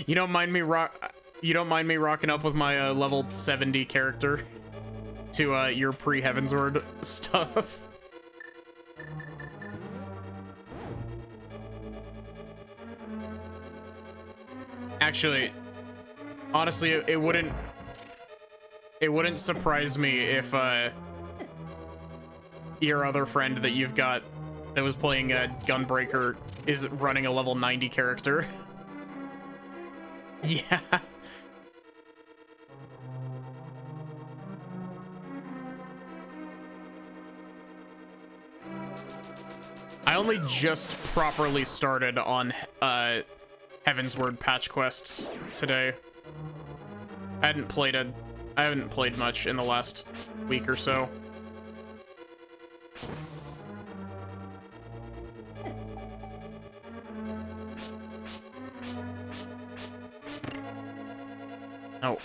You don't mind me rocking up with my level 70 character to your pre-Heavensward stuff? Actually, honestly, it wouldn't surprise me if your other friend that you've got that was playing Gunbreaker is running a level 90 character. Yeah. I only just properly started on Heavensward patch quests today. I haven't played much in the last week or so. Oh.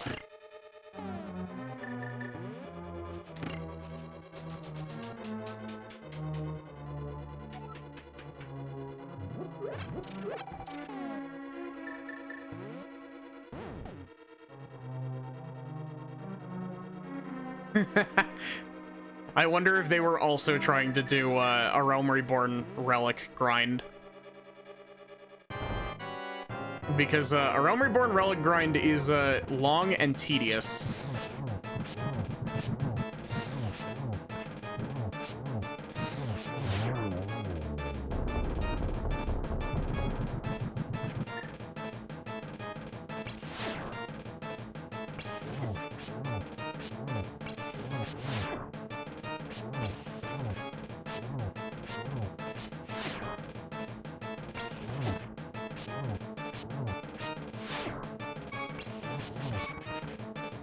I wonder if they were also trying to do a Realm Reborn relic grind. Because a Realm Reborn relic grind is long and tedious.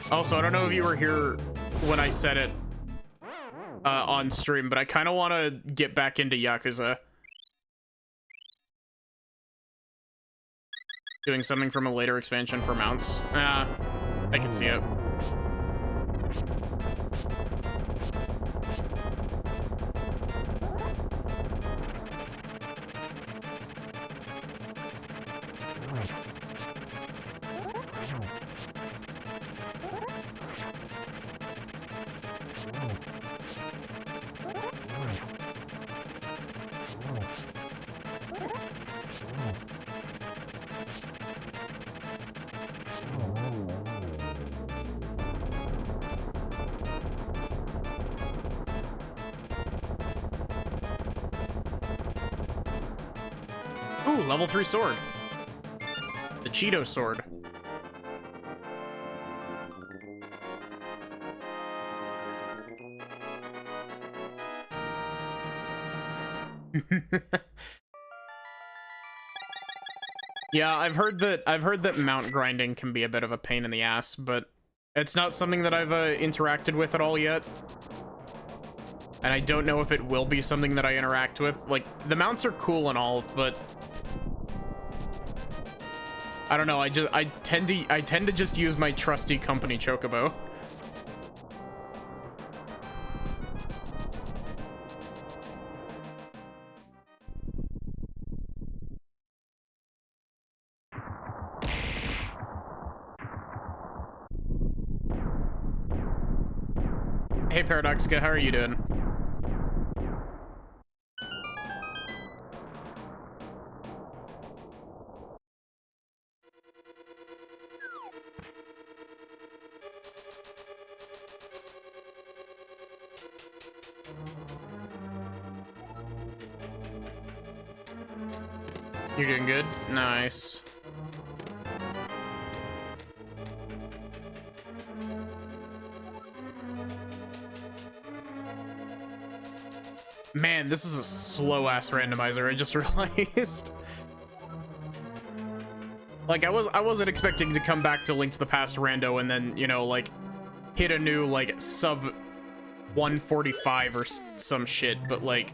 Also, I don't know if you were here when I said it on stream, but I kind of want to get back into Yakuza. Doing something from a later expansion for mounts. I can see it. Ooh, level 3 sword. The Cheeto sword. Yeah, I've heard that mount grinding can be a bit of a pain in the ass, but it's not something that I've interacted with at all yet. And I don't know if it will be something that I interact with. Like, the mounts are cool and all, but I don't know, I tend to just use my trusty company chocobo. Hey Paradoxica, how are you doing? You're doing good? Nice. Man, this is a slow-ass randomizer, I just realized. Like, I wasn't expecting to come back to Link to the Past Rando and then, you know, like, hit a new, like, sub 145 or some shit, but, like,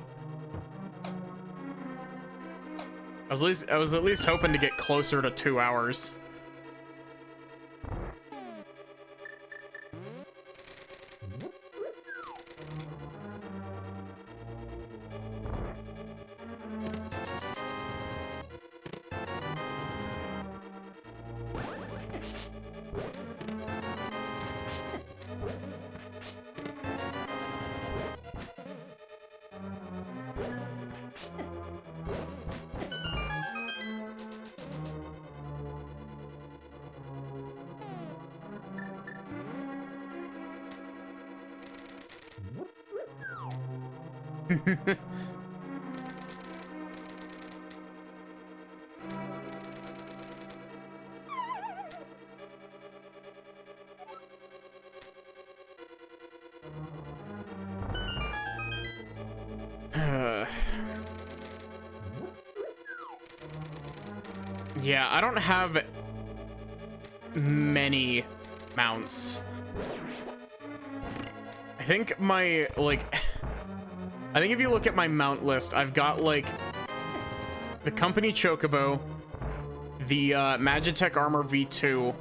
I was at least hoping to get closer to 2 hours. Yeah, I don't have many mounts. I think my, like, I think if you look at my mount list, I've got, like, the Company Chocobo, the Magitech Armor V2,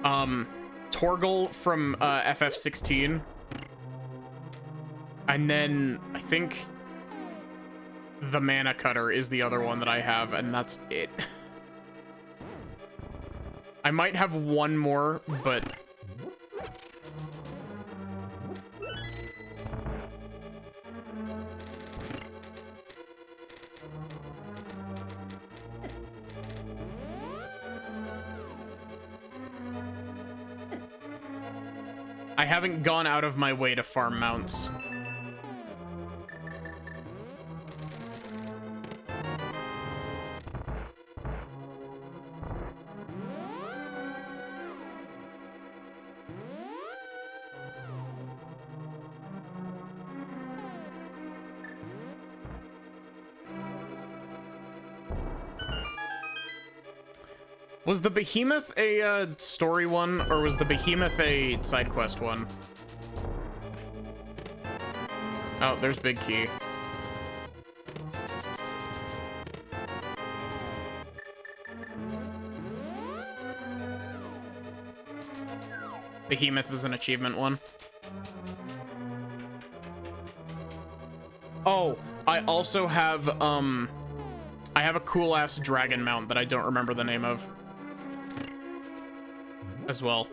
Torgal from FF16. And then I think the Mana Cutter is the other one that I have, and that's it. I might have one more, but I haven't gone out of my way to farm mounts. Was the Behemoth a story one, or was the Behemoth a side quest one? Oh, there's Big Key. Behemoth is an achievement one. Oh, I also have, I have a cool-ass dragon mount that I don't remember the name of as well.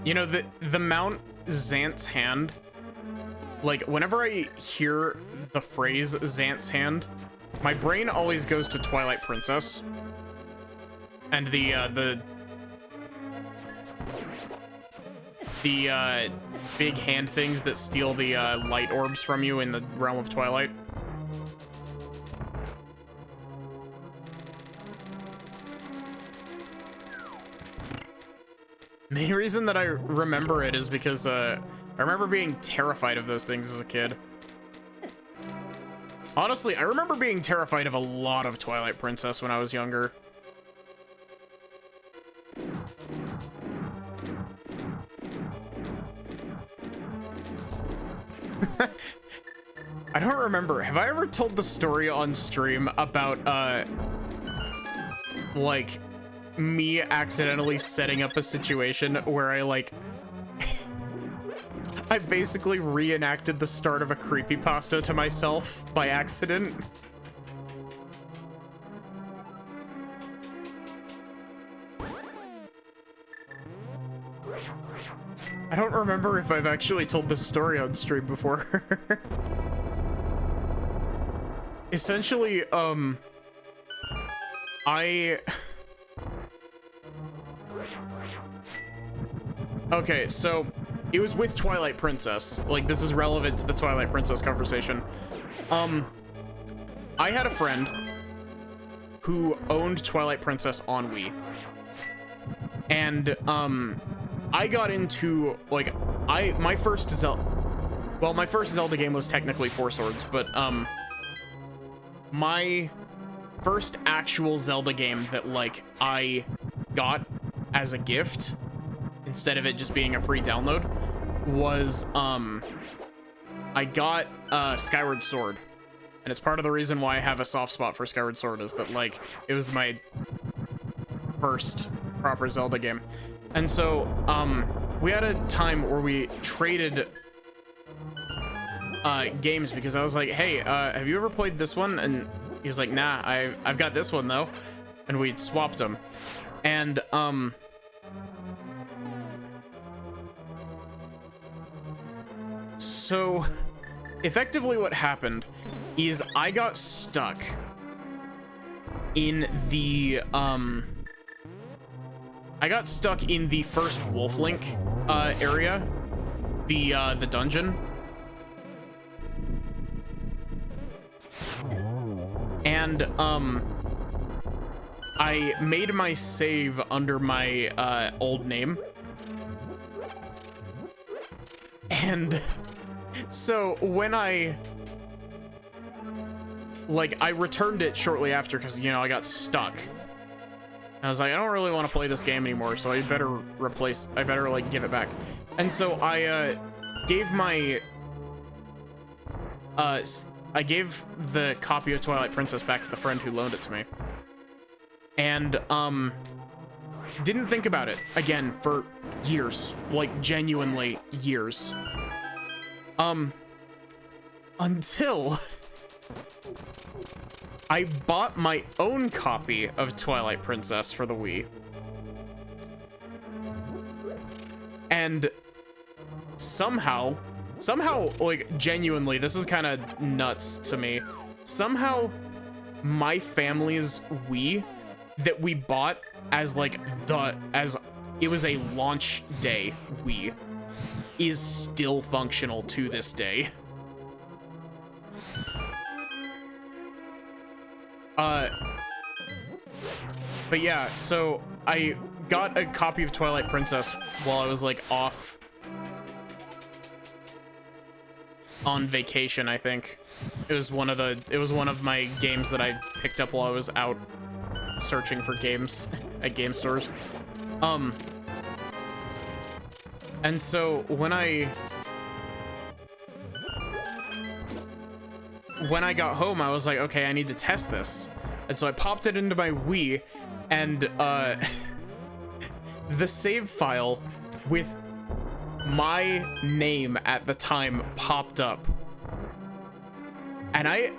You know, the mount Zant's Hand, like, whenever I hear the phrase Zant's Hand, my brain always goes to Twilight Princess and the big hand things that steal the light orbs from you in the realm of Twilight. Main reason that I remember it is because I remember being terrified of those things as a kid. Honestly, I remember being terrified of a lot of Twilight Princess when I was younger. I don't remember. Have I ever told the story on stream about, like, me accidentally setting up a situation where I, like, I basically reenacted the start of a creepypasta to myself by accident? I don't remember if I've actually told this story on stream before. Essentially, okay, so it was with Twilight Princess. Like, this is relevant to the Twilight Princess conversation. I had a friend who owned Twilight Princess on Wii. And, I got into, like, my first Zelda game was technically Four Swords, but, my first actual Zelda game that, like, I got as a gift, instead of it just being a free download, was, I got, Skyward Sword. And it's part of the reason why I have a soft spot for Skyward Sword, is that, like, it was my first proper Zelda game. And so, we had a time where we traded games, because I was like, hey, have you ever played this one? And he was like, nah, I've got this one though. And we swapped them. And so effectively what happened is I got stuck in the first Wolf Link area, the dungeon. And I made my save under my old name. And so when I returned it shortly after, because, you know, I got stuck. And I was like, I don't really want to play this game anymore, so I better like give it back. And so I gave my I gave the copy of Twilight Princess back to the friend who loaned it to me. And didn't think about it again for years, like genuinely years. Until I bought my own copy of Twilight Princess for the Wii. And somehow, like, genuinely, this is kind of nuts to me. Somehow, my family's Wii that we bought as, like, it was a launch day Wii is still functional to this day. But yeah, so I got a copy of Twilight Princess while I was like off on vacation, I think. It was one of my games that I picked up while I was out searching for games at game stores. And so when I got home, I was like, okay, I need to test this. And so I popped it into my Wii, and the save file with my name at the time popped up. And I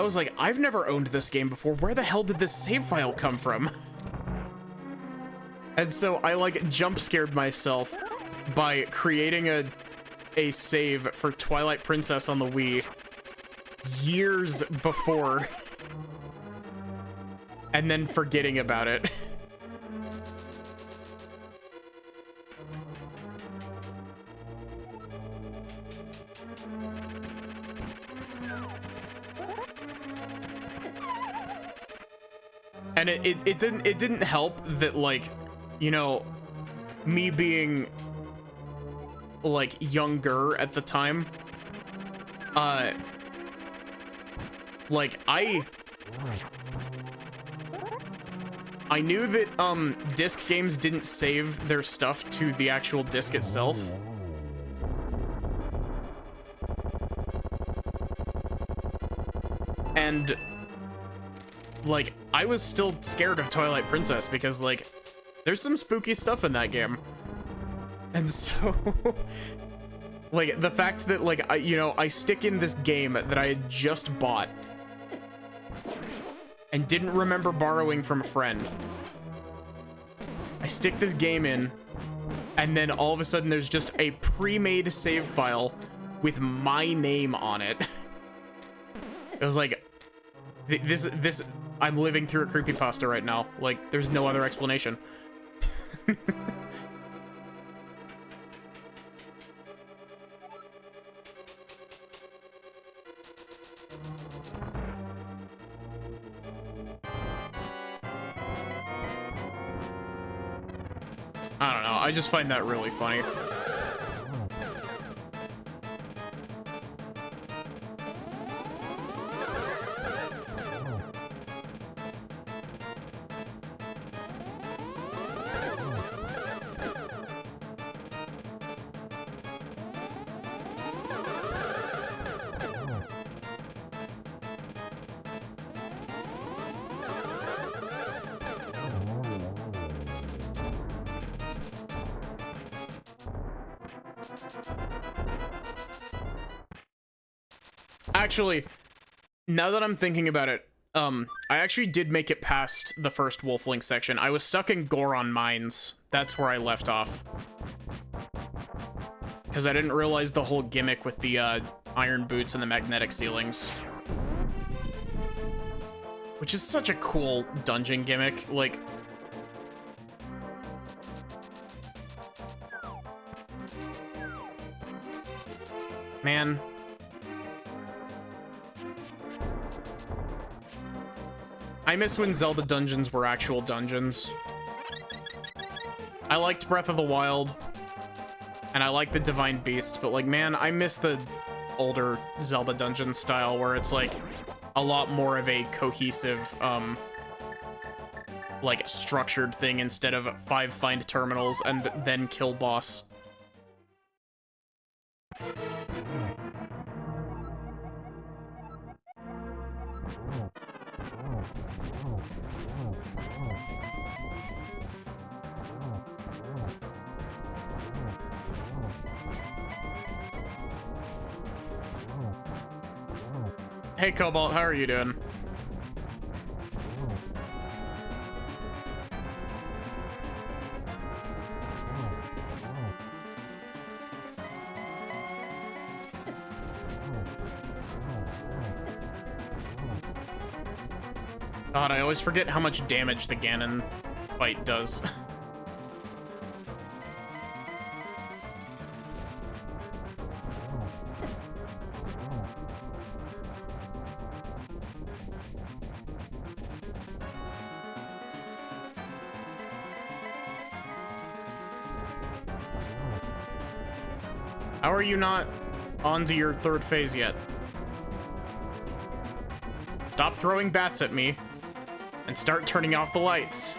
was like, I've never owned this game before. Where the hell did this save file come from? And so I like jump scared myself by creating a save for Twilight Princess on the Wii years before. And then forgetting about it. And it didn't help that, like, you know, me being like younger at the time, like I knew that disc games didn't save their stuff to the actual disc itself. And like I was still scared of Twilight Princess because like there's some spooky stuff in that game. And so like the fact that like I stick in this game that I had just bought and didn't remember borrowing from a friend. I stick this game in, and then all of a sudden there's just a pre-made save file with my name on it. It was like, this, I'm living through a creepypasta right now. Like, there's no other explanation. I don't know, I just find that really funny. Actually, now that I'm thinking about it, I actually did make it past the first Wolflink section. I was stuck in Goron Mines. That's where I left off. Because I didn't realize the whole gimmick with the iron boots and the magnetic ceilings. Which is such a cool dungeon gimmick. Like, man. I miss when Zelda dungeons were actual dungeons. I liked Breath of the Wild, and I like the Divine Beast, but like, man, I miss the older Zelda dungeon style where it's like a lot more of a cohesive, like, structured thing instead of 5 find terminals and then kill boss. Hey Cobalt, how are you doing? God, I always forget how much damage the Ganon fight does. How are you not onto your 3rd phase yet? Stop throwing bats at me and start turning off the lights.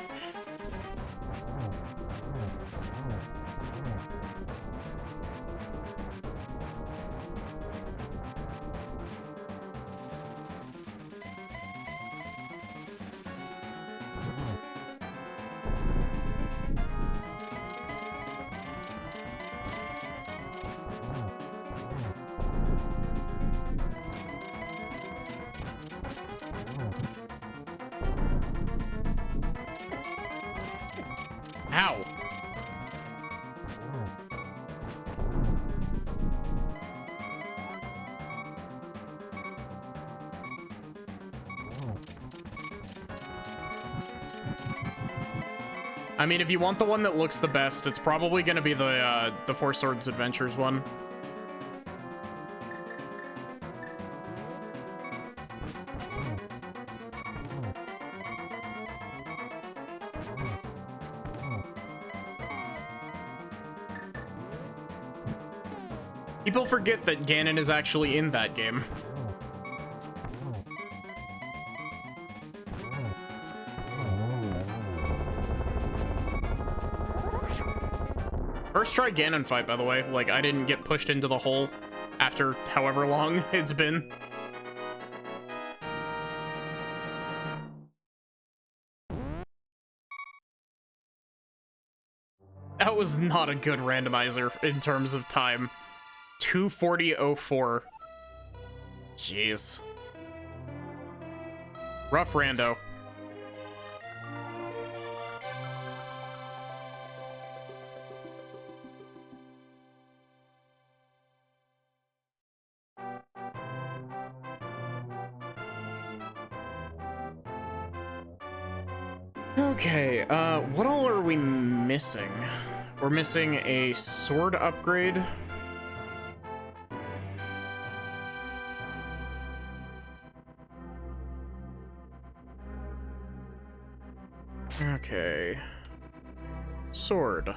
Ow. I mean, if you want the one that looks the best, it's probably gonna be the Four Swords Adventures one. People forget that Ganon is actually in that game. First try Ganon fight, by the way. Like, I didn't get pushed into the hole after however long it's been. That was not a good randomizer in terms of time. 2:40:04. Jeez. Rough rando. Okay, what all are we missing? We're missing a sword upgrade. Okay. Sword.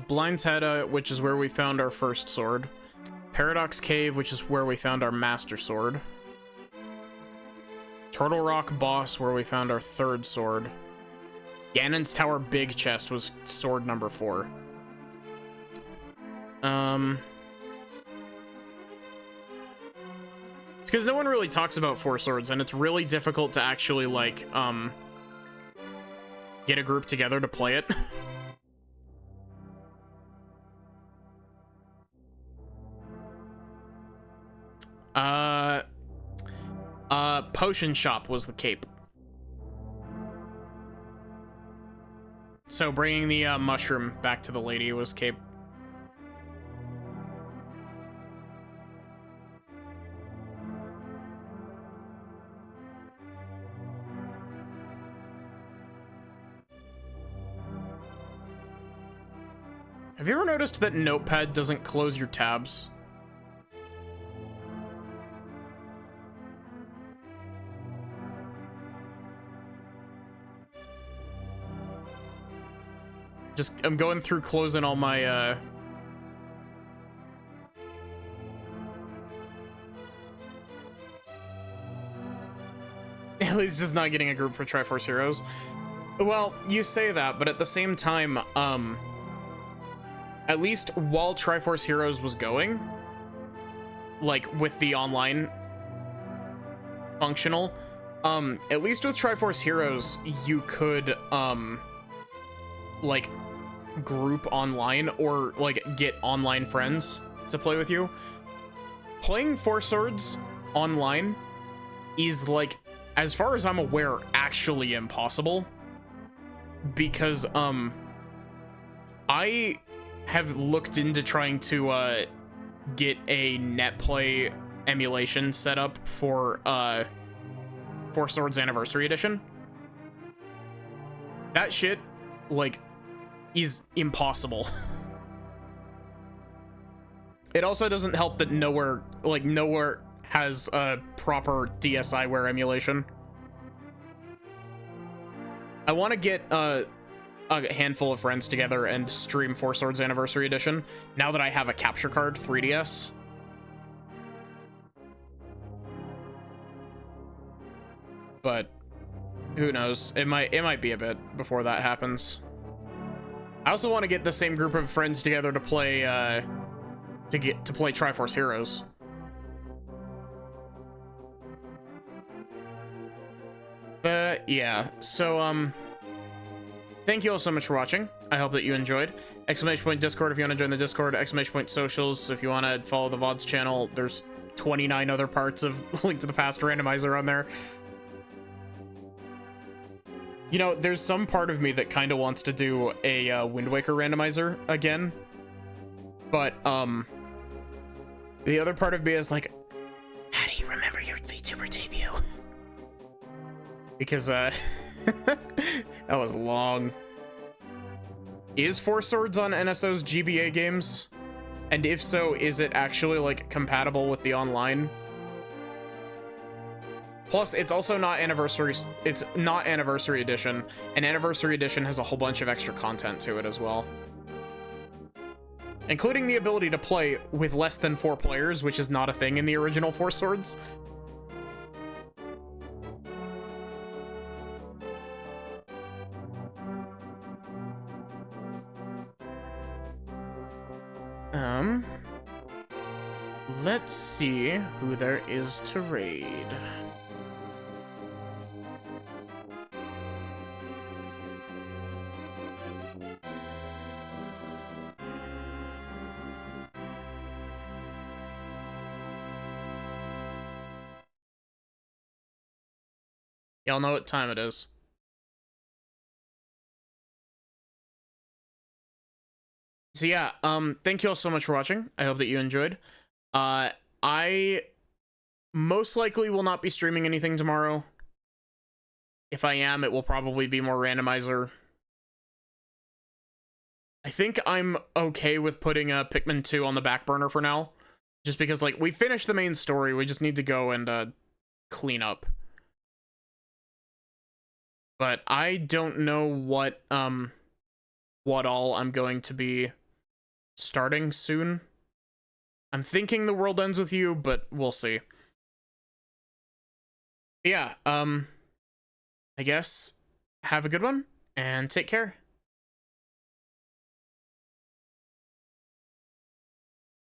Blind's Head, which is where we found our first sword. Paradox Cave, which is where we found our master sword. Turtle Rock Boss, where we found our 3rd sword. Ganon's Tower Big Chest was sword number 4. It's because no one really talks about 4 swords, and it's really difficult to actually, like, get a group together to play it. Potion Shop was the cape. So bringing the mushroom back to the lady was cape. Have you ever noticed that Notepad doesn't close your tabs? I'm going through closing all my, Haley's just not getting a group for Triforce Heroes. Well, you say that, but at the same time, at least while Triforce Heroes was going, like, with the online functional, at least with Triforce Heroes, you could, like, group online or, like, get online friends to play with you. Playing Four Swords online is, like, as far as I'm aware, actually impossible. Because, I have looked into trying to, get a netplay emulation set up for, Four Swords Anniversary Edition. That shit, like, is impossible. It also doesn't help that nowhere has a proper DSiWare emulation. I want to get a handful of friends together and stream Four Swords Anniversary Edition now that I have a capture card 3DS. But who knows? It might be a bit before that happens. I also want to get the same group of friends together to play play Triforce Heroes. But yeah, so thank you all so much for watching. I hope that you enjoyed. Exclamation point Discord if you want to join the Discord. Exclamation point socials if you want to follow the VODs channel. There's 29 other parts of Link to the Past Randomizer on there. You know, there's some part of me that kind of wants to do a Wind Waker randomizer again. But, the other part of me is like, how do you remember your VTuber debut? Because, that was long. Is Four Swords on NSO's GBA games? And if so, is it actually, like, compatible with the online? Plus, it's also not anniversary. It's not Anniversary Edition, and Anniversary Edition has a whole bunch of extra content to it as well, including the ability to play with less than 4 players, which is not a thing in the original Four Swords. Let's see who there is to raid. Y'all know what time it is. So yeah, thank you all so much for watching. I hope that you enjoyed. I most likely will not be streaming anything tomorrow. If I am, it will probably be more randomizer. I think I'm okay with putting Pikmin 2 on the back burner for now. Just because, like, we finished the main story. We just need to go and clean up. But I don't know what all I'm going to be starting soon. I'm thinking The World Ends With You, but we'll see. Yeah, I guess have a good one and take care.